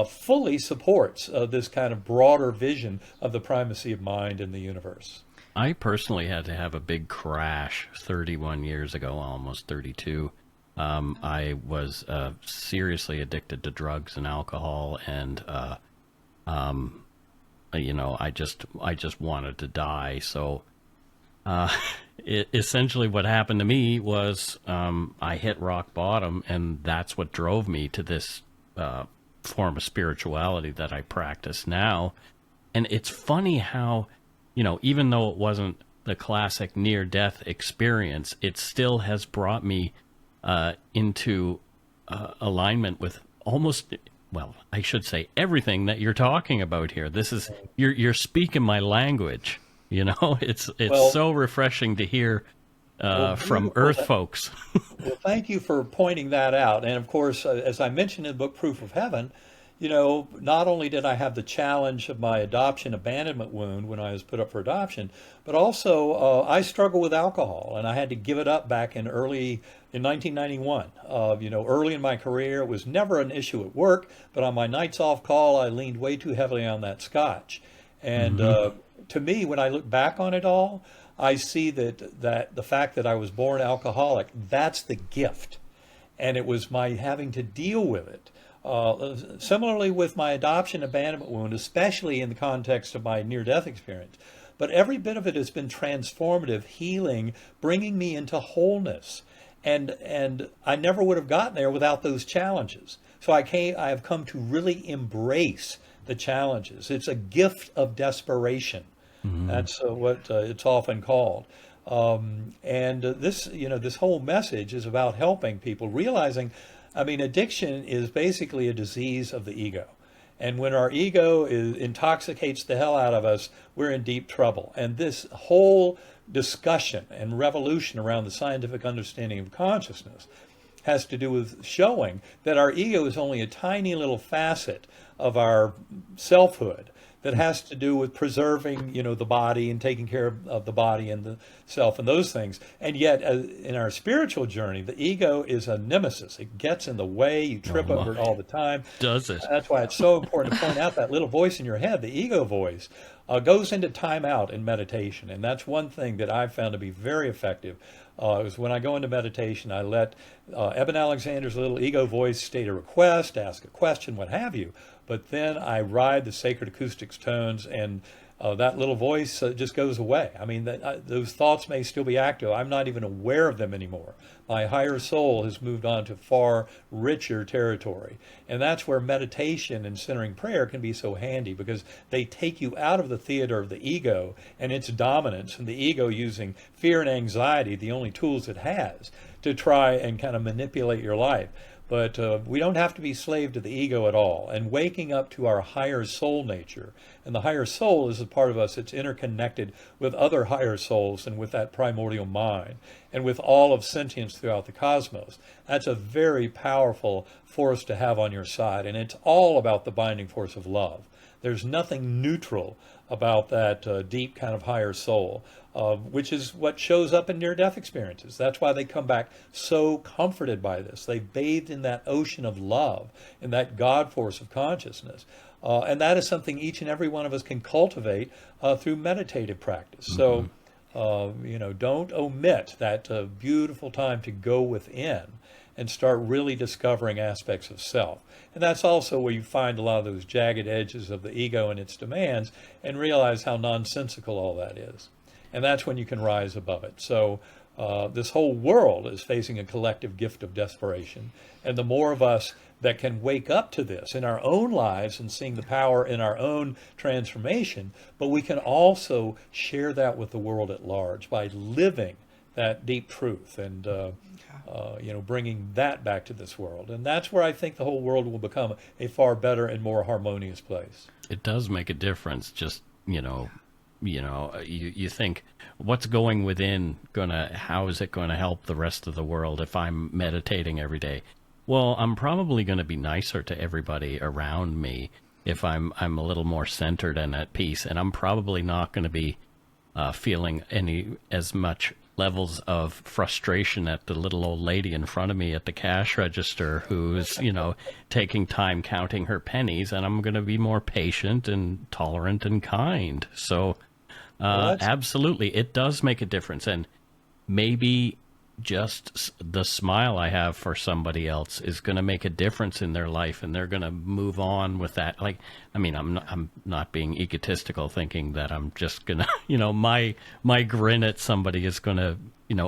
fully supports this kind of broader vision of the primacy of mind in the universe. I personally had to have a big crash 31 years ago, almost 32. I was seriously addicted to drugs and alcohol, and I just wanted to die. So essentially what happened to me was I hit rock bottom, and that's what drove me to this form of spirituality that I practice now. And it's funny how, even though it wasn't the classic near-death experience, it still has brought me into alignment with almost, well, I should say everything that you're talking about here. This is, you're speaking my language. It's Well, so refreshing to hear from Earth folks. Well, thank you for pointing that out. And of course, as I mentioned in the book Proof of Heaven, not only did I have the challenge of my adoption abandonment wound when I was put up for adoption, but also I struggled with alcohol, and I had to give it up back in 1991. Early in my career, it was never an issue at work, but on my nights off call, I leaned way too heavily on that scotch. And to me, when I look back on it all, I see that the fact that I was born alcoholic, that's the gift. And it was my having to deal with it. Similarly with my adoption abandonment wound, especially in the context of my near-death experience. But every bit of it has been transformative, healing, bringing me into wholeness. And I never would have gotten there without those challenges. So I have come to really embrace the challenges. It's a gift of desperation. That's what it's often called. And this whole message is about helping people realizing, addiction is basically a disease of the ego. And when our ego intoxicates the hell out of us, we're in deep trouble. And this whole discussion and revolution around the scientific understanding of consciousness has to do with showing that our ego is only a tiny little facet of our selfhood that has to do with preserving, the body and taking care of the body and the self and those things. And yet, in our spiritual journey, the ego is a nemesis. It gets in the way. You trip over it all the time. Does it? That's why it's so important to point out that little voice in your head, the ego voice, goes into timeout in meditation. And that's one thing that I've found to be very effective. Is when I go into meditation, I let Eben Alexander's little ego voice state a request, ask a question, what have you. But then I ride the sacred acoustics tones, and that little voice just goes away. Those thoughts may still be active. I'm not even aware of them anymore. My higher soul has moved on to far richer territory. And that's where meditation and centering prayer can be so handy, because they take you out of the theater of the ego and its dominance, and the ego using fear and anxiety, the only tools it has, to try and kind of manipulate your life. But we don't have to be slave to the ego at all. And waking up to our higher soul nature, and the higher soul is a part of us that's interconnected with other higher souls and with that primordial mind and with all of sentience throughout the cosmos. That's a very powerful force to have on your side. And it's all about the binding force of love. There's nothing neutral about that deep kind of higher soul, which is what shows up in near-death experiences. That's why they come back so comforted by this. They bathed in that ocean of love, in that God force of consciousness. And that is something each and every one of us can cultivate through meditative practice. So, don't omit that beautiful time to go within and start really discovering aspects of self. And that's also where you find a lot of those jagged edges of the ego and its demands and realize how nonsensical all that is. And that's when you can rise above it. So this whole world is facing a collective gift of desperation. And the more of us that can wake up to this in our own lives and seeing the power in our own transformation, but we can also share that with the world at large by living that deep truth and bringing that back to this world. And that's where I think the whole world will become a far better and more harmonious place. It does make a difference. Just, you think, what's going within how is it going to help the rest of the world if I'm meditating every day? Well, I'm probably going to be nicer to everybody around me if I'm a little more centered and at peace. And I'm probably not going to be feeling as much levels of frustration at the little old lady in front of me at the cash register who's, taking time counting her pennies, and I'm going to be more patient and tolerant and kind. So, absolutely, it does make a difference. And maybe just the smile I have for somebody else is going to make a difference in their life, and they're going to move on with that. I'm not being egotistical thinking that I'm just going to, my grin at somebody is going to,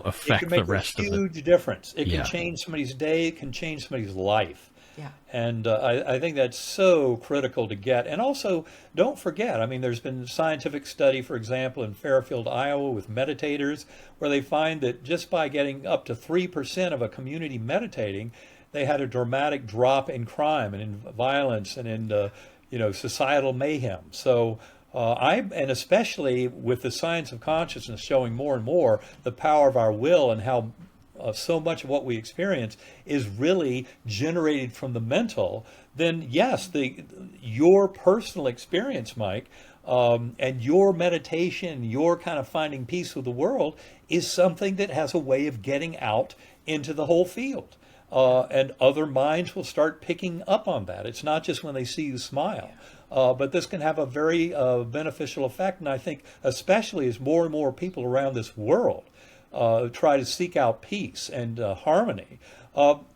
affect the rest of it. It can make a huge difference. It Yeah. can change somebody's day. It can change somebody's life. Yeah. And I think that's so critical to get. And also, don't forget, there's been scientific study, for example, in Fairfield, Iowa, with meditators, where they find that just by getting up to 3% of a community meditating, they had a dramatic drop in crime and in violence and in, societal mayhem. So and especially with the science of consciousness showing more and more the power of our will and how so much of what we experience is really generated from the mental, then yes, your personal experience, Mike, and your meditation, your kind of finding peace with the world is something that has a way of getting out into the whole field. And other minds will start picking up on that. It's not just when they see you smile. But this can have a very beneficial effect. And I think especially as more and more people around this world try to seek out peace and harmony,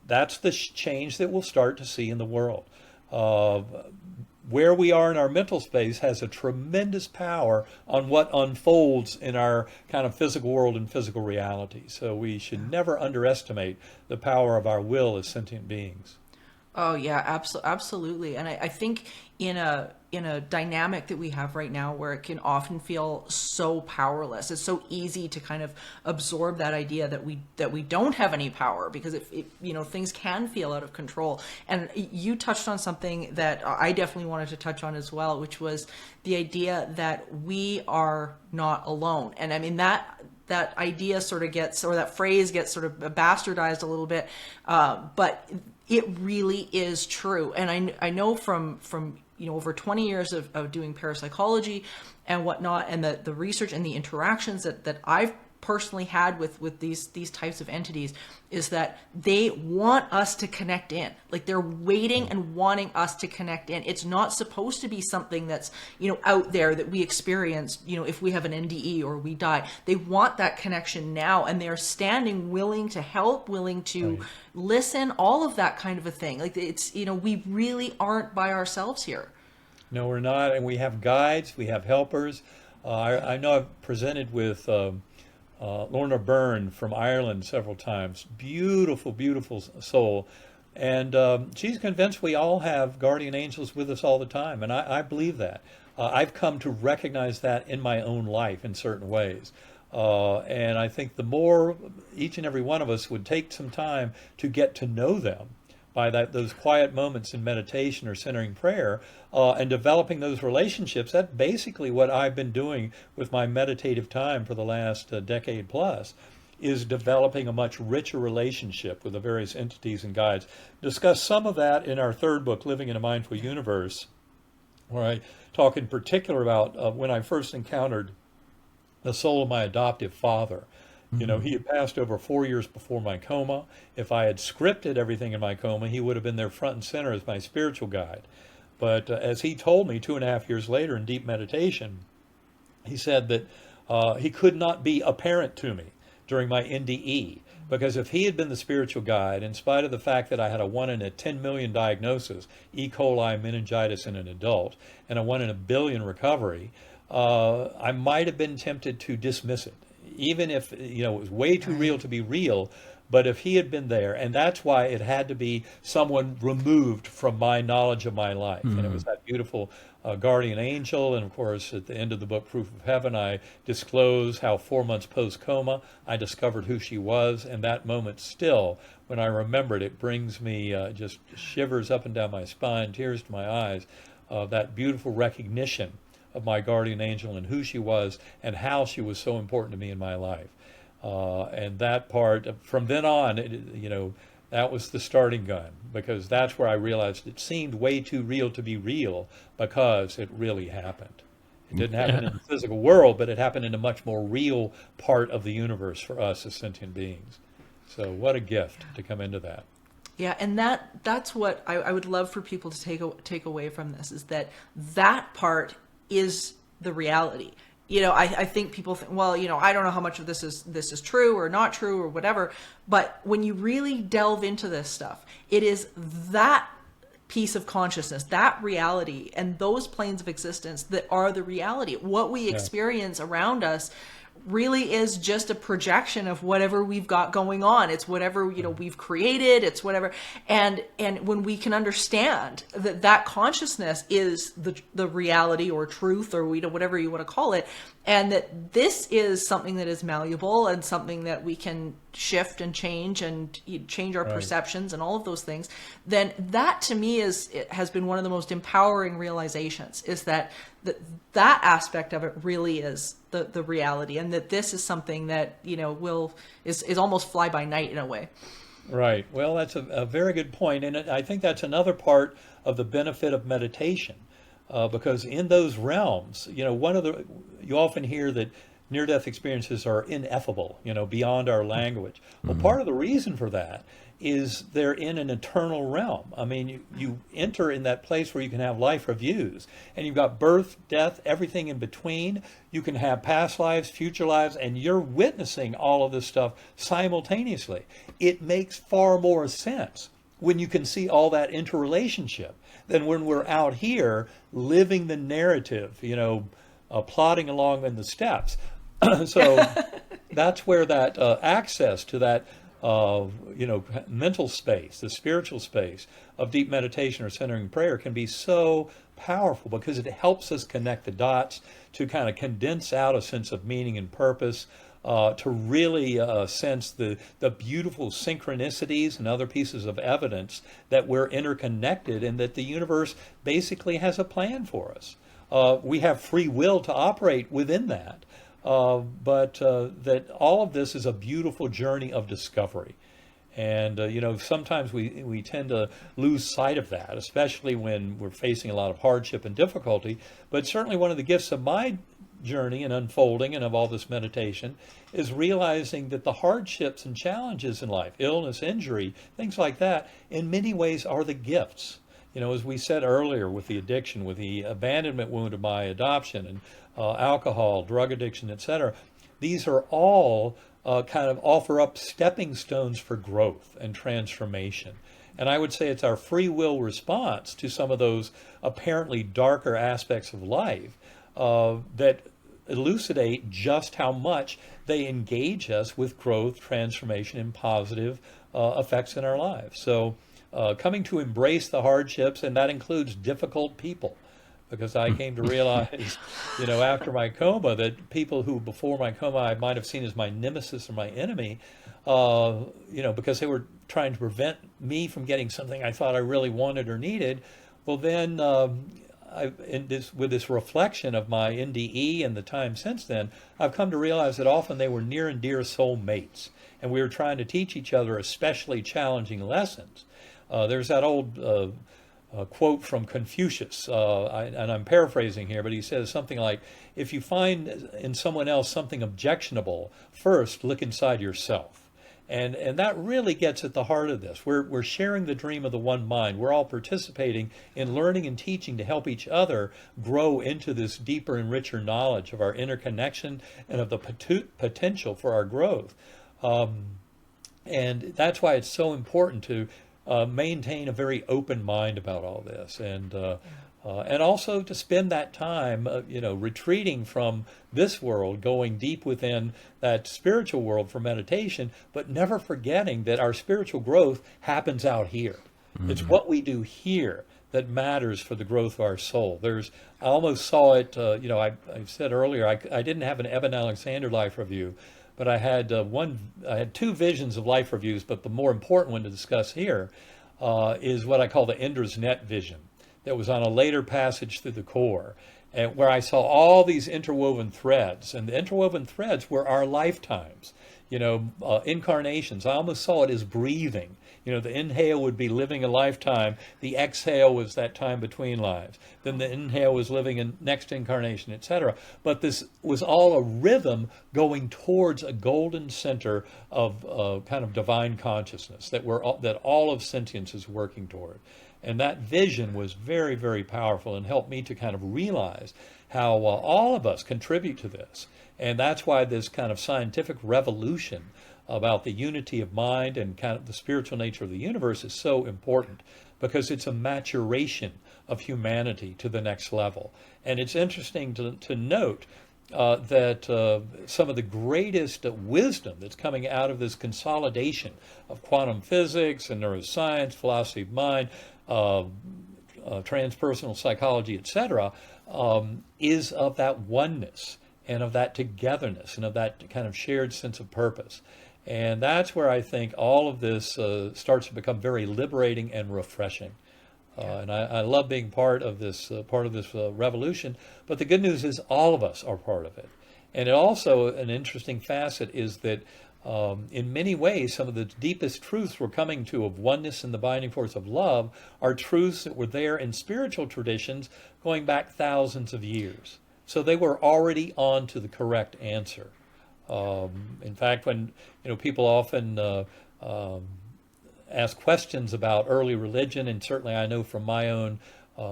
that's the change that we'll start to see in the world. Where we are in our mental space has a tremendous power on what unfolds in our kind of physical world and physical reality. So we should never underestimate the power of our will as sentient beings. Oh yeah, absolutely. And I think in a dynamic that we have right now where it can often feel so powerless, it's so easy to kind of absorb that idea that we don't have any power because things can feel out of control. And you touched on something that I definitely wanted to touch on as well, which was the idea that we are not alone. And that idea sort of gets, or that phrase gets sort of bastardized a little bit, but it really is true. And I know from over 20 years of doing parapsychology and whatnot, and the research and the interactions that I've personally had with these types of entities, is that they want us to connect in. Like they're waiting and wanting us to connect in. It's not supposed to be something that's out there that we experience if we have an NDE or we die. They want that connection now, and they're standing willing to help, willing to listen, all of that kind of a thing. Like it's we really aren't by ourselves here. No, we're not. And we have guides, we have helpers. I know I've presented with Lorna Byrne from Ireland several times. Beautiful, beautiful soul. And she's convinced we all have guardian angels with us all the time. And I believe that. I've come to recognize that in my own life in certain ways. And I think the more each and every one of us would take some time to get to know them, by those quiet moments in meditation or centering prayer, and developing those relationships. That's basically what I've been doing with my meditative time for the last decade plus, is developing a much richer relationship with the various entities and guides. Discuss some of that in our third book, Living in a Mindful Universe, where I talk in particular about when I first encountered the soul of my adoptive father. You know, he had passed over 4 years before my coma. If I had scripted everything in my coma, he would have been there front and center as my spiritual guide. But as he told me 2.5 years later in deep meditation, he said that he could not be apparent to me during my NDE, because if he had been the spiritual guide, in spite of the fact that I had a 1 in a 10 million diagnosis, E. coli meningitis in an adult, and a 1 in a billion recovery, I might have been tempted to dismiss it, even if, you know, it was way too real to be real. But if he had been there, and that's why it had to be someone removed from my knowledge of my life. And it was that beautiful guardian angel. And of course, at the end of the book, Proof of Heaven, I disclose how 4 months post-coma, I discovered who she was. And that moment still, when I remember it, it brings me just shivers up and down my spine, tears to my eyes, that beautiful recognition of my guardian angel and who she was and how she was so important to me in my life. And that part, from then on, you know, that was the starting gun, because that's where I realized it seemed way too real to be real, because it really happened. It didn't happen in the physical world, but it happened in a much more real part of the universe for us as sentient beings. So what a gift to come into that. Yeah, and that's what I would love for people to take away from this, is that part is the reality. You know, I think people think, well, you know, I don't know how much of this is true or not true or whatever, but when you really delve into this stuff, it is that piece of consciousness, that reality, and those planes of existence that are the reality. What we experience around us really is just a projection of whatever we've got going on. It's whatever, you know, we've created, it's whatever. And when we can understand that consciousness is the reality or truth, or, you know, whatever you want to call it, and that this is something that is malleable and something that we can shift and change our perceptions and all of those things, then that to me has been one of the most empowering realizations, is that aspect of it really is the reality, and that this is something that, you know, is almost fly by night in a way. Right. Well, that's a very good point. And I think that's another part of the benefit of meditation, because in those realms, you know, you often hear that near-death experiences are ineffable, you know, beyond our language. Well, part of the reason for that is they're in an eternal realm. I mean, you enter in that place where you can have life reviews, and you've got birth, death, everything in between. You can have past lives, future lives, and you're witnessing all of this stuff simultaneously. It makes far more sense when you can see all that interrelationship than when we're out here living the narrative, you know, plodding along in the steps. So that's where that access to that you know, mental space, the spiritual space of deep meditation or centering prayer can be so powerful, because it helps us connect the dots, to kind of condense out a sense of meaning and purpose, to really sense the beautiful synchronicities and other pieces of evidence that we're interconnected and that the universe basically has a plan for us. We have free will to operate within that. But that all of this is a beautiful journey of discovery. And, you know, sometimes we tend to lose sight of that, especially when we're facing a lot of hardship and difficulty. But certainly one of the gifts of my journey and unfolding and of all this meditation is realizing that the hardships and challenges in life, illness, injury, things like that, in many ways are the gifts. You know, as we said earlier, with the addiction, with the abandonment wound of my adoption, and alcohol, drug addiction, etc., these are all kind of offer up stepping stones for growth and transformation. And I would say it's our free will response to some of those apparently darker aspects of life that elucidate just how much they engage us with growth, transformation, and positive effects in our lives. So coming to embrace the hardships, and that includes difficult people, because I came to realize, after my coma, that people who before my coma I might have seen as my nemesis or my enemy, because they were trying to prevent me from getting something I thought I really wanted or needed. Well, then with this reflection of my NDE and the time since then, I've come to realize that often they were near and dear soul mates, and we were trying to teach each other especially challenging lessons. There's that old quote from Confucius, and I'm paraphrasing here, but he says something like, if you find in someone else something objectionable, first look inside yourself. And that really gets at the heart of this. We're sharing the dream of the one mind. We're all participating in learning and teaching to help each other grow into this deeper and richer knowledge of our interconnection and of the potential for our growth. And that's why it's so important to maintain a very open mind about all this, and also to spend that time, retreating from this world, going deep within that spiritual world for meditation, but never forgetting that our spiritual growth happens out here. Mm-hmm. It's what we do here that matters for the growth of our soul. I almost saw it, I said earlier, I didn't have an Eben Alexander life review, but I had two visions of life reviews, but the more important one to discuss here is what I call the Ender's Net vision. That was on a later passage through the core, and where I saw all these interwoven threads, and the interwoven threads were our lifetimes, incarnations. I almost saw it as breathing. The inhale would be living a lifetime. The exhale was that time between lives. Then the inhale was living in next incarnation, etc. But this was all a rhythm going towards a golden center of kind of divine consciousness that all of sentience is working toward. And that vision was very, very powerful and helped me to kind of realize how all of us contribute to this. And that's why this kind of scientific revolution about the unity of mind and kind of the spiritual nature of the universe is so important, because it's a maturation of humanity to the next level. And it's interesting to note that some of the greatest wisdom that's coming out of this consolidation of quantum physics and neuroscience, philosophy of mind, transpersonal psychology, etc., is of that oneness and of that togetherness and of that kind of shared sense of purpose. And that's where I think all of this starts to become very liberating and refreshing. And I love being part of this revolution. But the good news is all of us are part of it. And it also, an interesting facet is that in many ways, some of the deepest truths we're coming to of oneness and the binding force of love are truths that were there in spiritual traditions going back thousands of years. So they were already on to the correct answer. In fact, when people often ask questions about early religion, and certainly I know from my own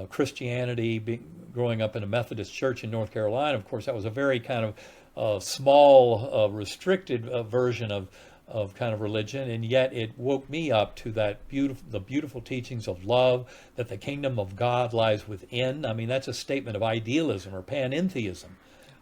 Christianity, growing up in a Methodist church in North Carolina, of course, that was a very kind of small, restricted version of kind of religion, and yet it woke me up to the beautiful teachings of love, that the kingdom of God lies within. I mean, that's a statement of idealism or panentheism.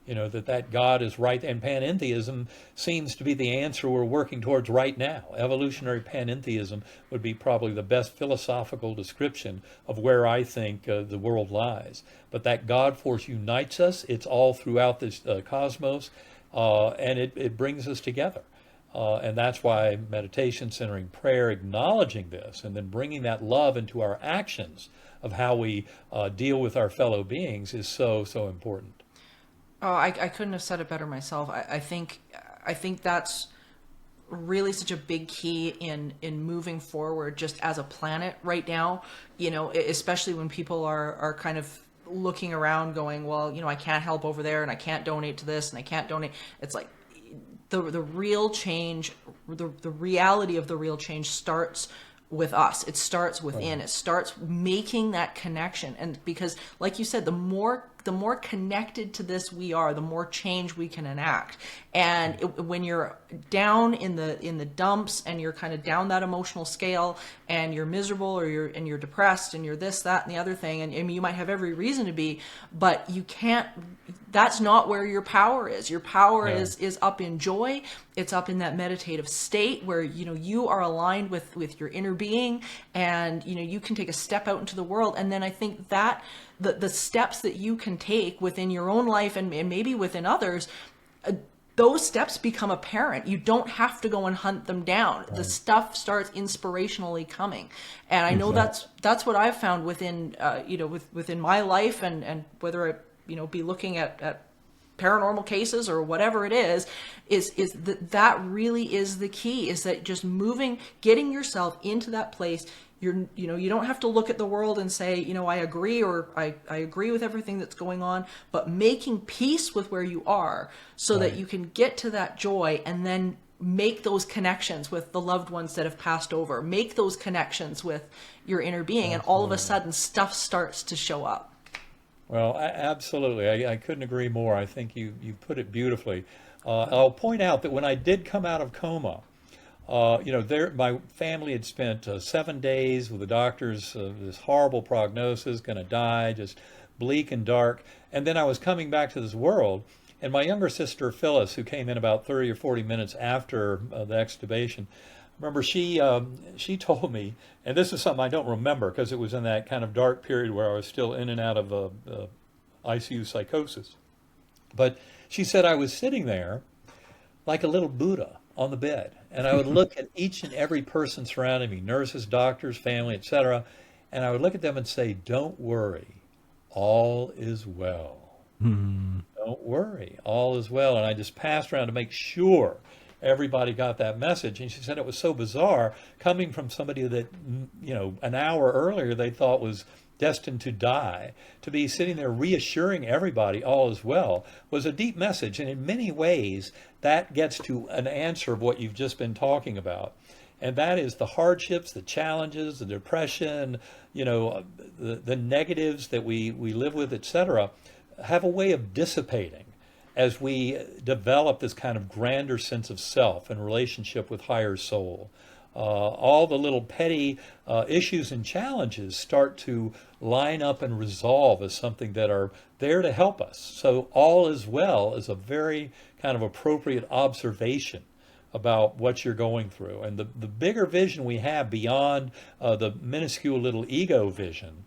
That God is right, and panentheism seems to be the answer we're working towards right now. Evolutionary panentheism would be probably the best philosophical description of where I think the world lies. But that God force unites us. It's all throughout this cosmos, and it brings us together. And that's why meditation, centering prayer, acknowledging this, and then bringing that love into our actions of how we deal with our fellow beings is so, so important. Oh, I couldn't have said it better myself. I think that's really such a big key in moving forward just as a planet right now, especially when people are kind of looking around going, well, I can't help over there and I can't donate to this and I can't donate. It's like the real change, the reality of the real change starts with us. It starts within. Right. It starts making that connection. And because, like you said, the more connected to this we are, the more change we can enact. And when you're down in the dumps and you're kind of down that emotional scale and you're miserable or you're depressed and you're this, that, and the other thing, and you might have every reason to be, but you can't. That's not where your power is. Your power is up in joy. It's up in that meditative state where you are aligned with your inner being, and you can take a step out into the world. And then I think that the steps that you can take within your own life and maybe within others, those steps become apparent. You don't have to go and hunt them down. The stuff starts inspirationally coming. And I know that's what I've found within, within my life, and whether I, be looking at paranormal cases or whatever it is that really is the key, is that just getting yourself into that place. You don't have to look at the world and say, I agree, or I agree with everything that's going on, but making peace with where you are so that you can get to that joy and then make those connections with the loved ones that have passed over, make those connections with your inner being. And all of a sudden stuff starts to show up. Well, absolutely. I couldn't agree more. I think you put it beautifully. I'll point out that when I did come out of coma, my family had spent 7 days with the doctors, this horrible prognosis, going to die, just bleak and dark. And then I was coming back to this world, and my younger sister, Phyllis, who came in about 30 or 40 minutes after the extubation, remember she told me, and this is something I don't remember because it was in that kind of dark period where I was still in and out of ICU psychosis. But she said I was sitting there like a little Buddha on the bed, and I would look at each and every person surrounding me, nurses, doctors, family, etc., and I would look at them and say, "Don't worry, all is well. Don't worry, all is well." And I just passed around to make sure everybody got that message. And she said it was so bizarre coming from somebody that, an hour earlier they thought was destined to die, to be sitting there reassuring everybody all is well was a deep message. And in many ways, that gets to an answer of what you've just been talking about. And that is the hardships, the challenges, the depression, the negatives that we live with, etc., have a way of dissipating as we develop this kind of grander sense of self and relationship with higher soul. All the little petty issues and challenges start to line up and resolve as something that are there to help us. So all is well is a very kind of appropriate observation about what you're going through. And the bigger vision we have beyond the minuscule little ego vision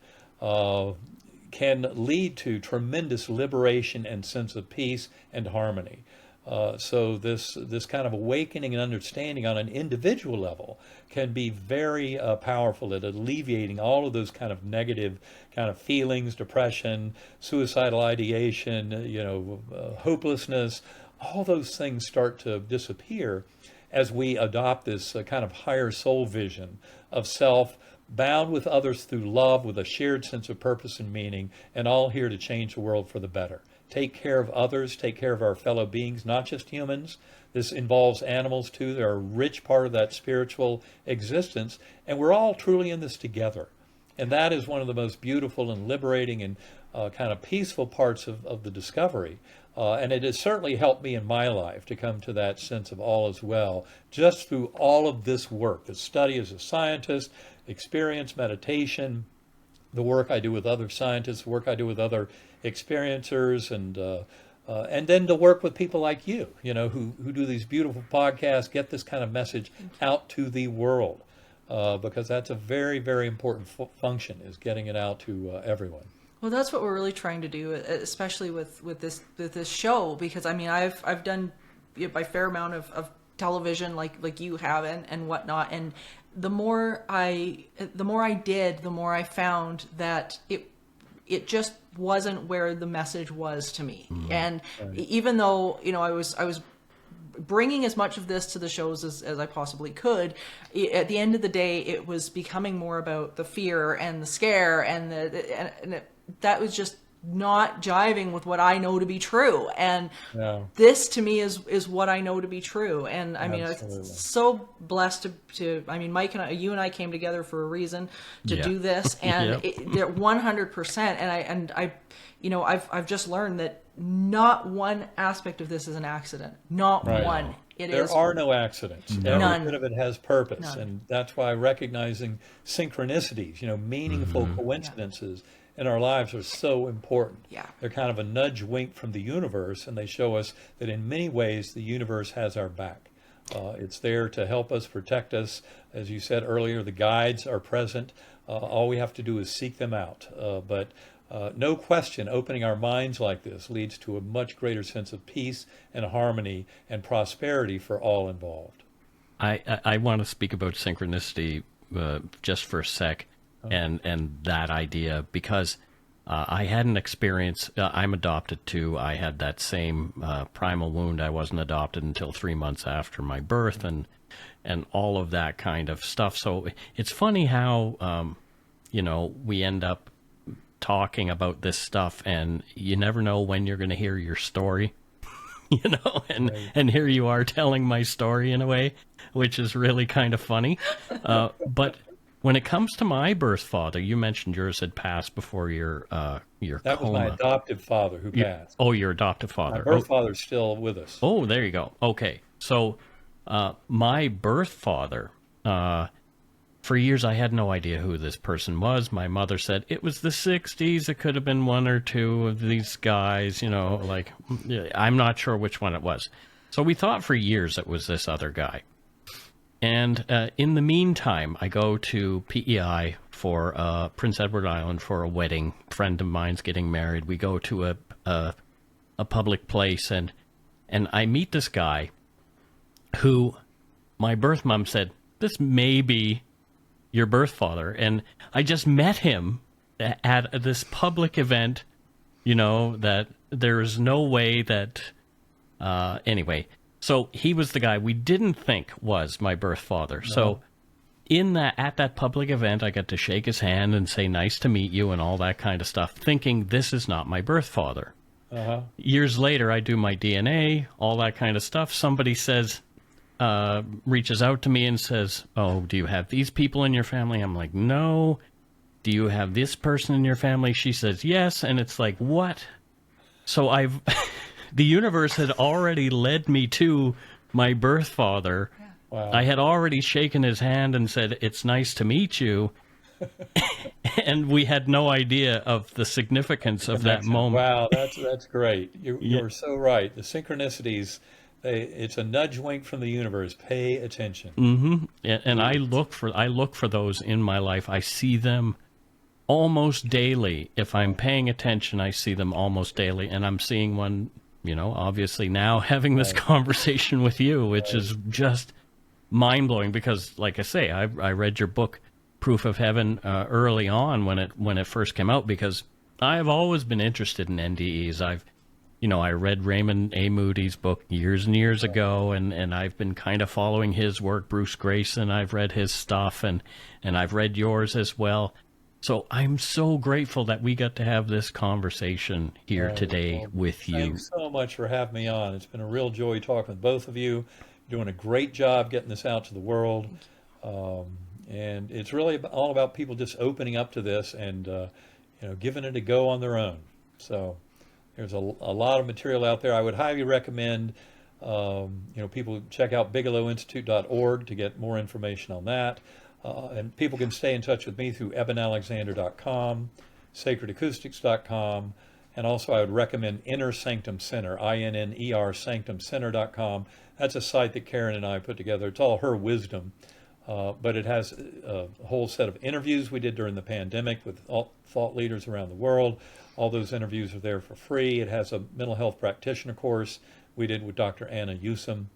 can lead to tremendous liberation and sense of peace and harmony. So this kind of awakening and understanding on an individual level can be very powerful at alleviating all of those kind of negative kind of feelings, depression, suicidal ideation, hopelessness. All those things start to disappear as we adopt this kind of higher soul vision of self, bound with others through love, with a shared sense of purpose and meaning, and all here to change the world for the better. Take care of others, take care of our fellow beings, not just humans. This involves animals too. They're a rich part of that spiritual existence, and we're all truly in this together. And that is one of the most beautiful and liberating and kind of peaceful parts of the discovery. And it has certainly helped me in my life to come to that sense of all is well, just through all of this work, the study as a scientist, experience, meditation, the work I do with other scientists, the work I do with other experiencers, and then to work with people like you, who do these beautiful podcasts, get this kind of message out to the world, because that's a very, very important function, is getting it out to everyone. Well, that's what we're really trying to do, especially with this show, because I've done a fair amount of television like you have and whatnot, and the more I did, the more I found that it just wasn't where the message was to me. And even though I was bringing as much of this to the shows as I possibly could, at the end of the day, it was becoming more about the fear and the scare, and that was just not jiving with what I know to be true. And this to me is what I know to be true. And I'm so blessed to Mike and you and I came together for a reason to do this, and they're 100%. And I've just learned that not one aspect of this is an accident. Not one. There are no accidents. None. Every bit of it has purpose. None. And that's why recognizing synchronicities, meaningful coincidences in our lives are so important. Yeah. They're kind of a nudge wink from the universe, and they show us that in many ways the universe has our back. It's there to help us, protect us. As you said earlier, the guides are present. All we have to do is seek them out. But No question, opening our minds like this leads to a much greater sense of peace and harmony and prosperity for all involved. I want to speak about synchronicity just for a sec, and that idea, because I had an experience. I'm adopted too. I had that same primal wound. I wasn't adopted until 3 months after my birth, and all of that kind of stuff. So it's funny how we end up talking about this stuff, and you never know when you're going to hear your story. And here you are telling my story in a way, which is really kind of funny. But when it comes to my birth father, you mentioned yours had passed before your That was coma. my adoptive father who passed. Oh, your adoptive father. My birth father's still with us. Oh, there you go. Okay. So my birth father, for years I had no idea who this person was. My mother said it was the 60s. It could have been one or two of these guys, I'm not sure which one it was. So we thought for years it was this other guy. And in the meantime, I go to PEI for Prince Edward Island for a wedding. A friend of mine's getting married. We go to a public place, and I meet this guy who my birth mom said, this may be your birth father. And I just met him at this public event, that there is no way that, anyway. So he was the guy we didn't think was my birth father. No. So at that public event, I got to shake his hand and say, nice to meet you and all that kind of stuff, thinking this is not my birth father. Years later, I do my DNA, all that kind of stuff. Somebody says, reaches out to me and says, oh, do you have these people in your family? I'm like, no. Do you have this person in your family? She says, yes. And it's like, what? So the universe had already led me to my birth father. Wow. I had already shaken his hand and said, it's nice to meet you. And we had no idea of the significance of that moment. Wow, that's great. You're so right. The synchronicities, it's a nudge wink from the universe. Pay attention. Mm-hmm. And I look for those in my life. I see them almost daily. If I'm paying attention, I see them almost daily. And I'm seeing one, obviously now having this conversation with you, which is just mind-blowing because, like I say, I read your book, Proof of Heaven, early on when it first came out, because I've always been interested in NDEs. I read Raymond A. Moody's book years and years ago, and I've been kind of following his work. Bruce Grayson, I've read his stuff, and I've read yours as well. So I'm so grateful that we got to have this conversation here today with you. Thanks so much for having me on. It's been a real joy talking with both of you. You're doing a great job getting this out to the world. And it's really all about people just opening up to this and giving it a go on their own. So there's a lot of material out there. I would highly recommend people check out bigelowinstitute.org to get more information on that. And people can stay in touch with me through ebenalexander.com, sacredacoustics.com, and also I would recommend Inner Sanctum Center, INNER sanctumcenter.com. That's a site that Karen and I put together. It's all her wisdom. But it has a whole set of interviews we did during the pandemic with thought leaders around the world. All those interviews are there for free. It has a mental health practitioner course we did with Dr. Anna Yusum.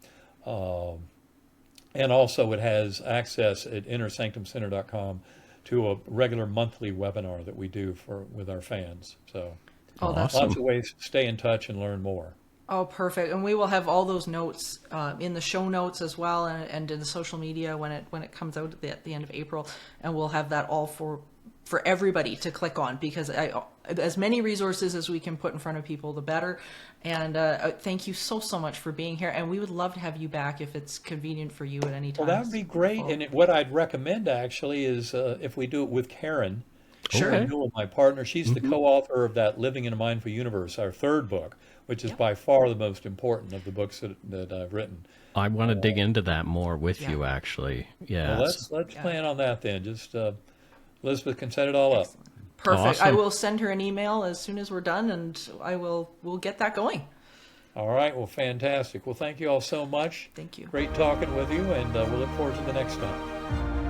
And also it has access at innersanctumcenter.com to a regular monthly webinar that we do with our fans. So that's lots of ways to stay in touch and learn more. Oh, perfect. And we will have all those notes in the show notes as well, and in the social media when it comes out at the end of April. And we'll have that all for everybody to click on, because as many resources as we can put in front of people, the better. And thank you so much for being here. And we would love to have you back if it's convenient for you at any time. Well, that would be great. And what I'd recommend actually is if we do it with Karen. Sure. Newell, my partner, she's the co-author of that Living in a Mindful Universe, our third book, which is by far the most important of the books that I've written. I want to dig into that more with you, actually. Yeah. Well, let's plan on that then. Just Elizabeth can set it all up. Perfect. Awesome. I will send her an email as soon as we're done, and we'll get that going. All right. Well, fantastic. Well, thank you all so much. Thank you. Great talking with you, and we'll look forward to the next time.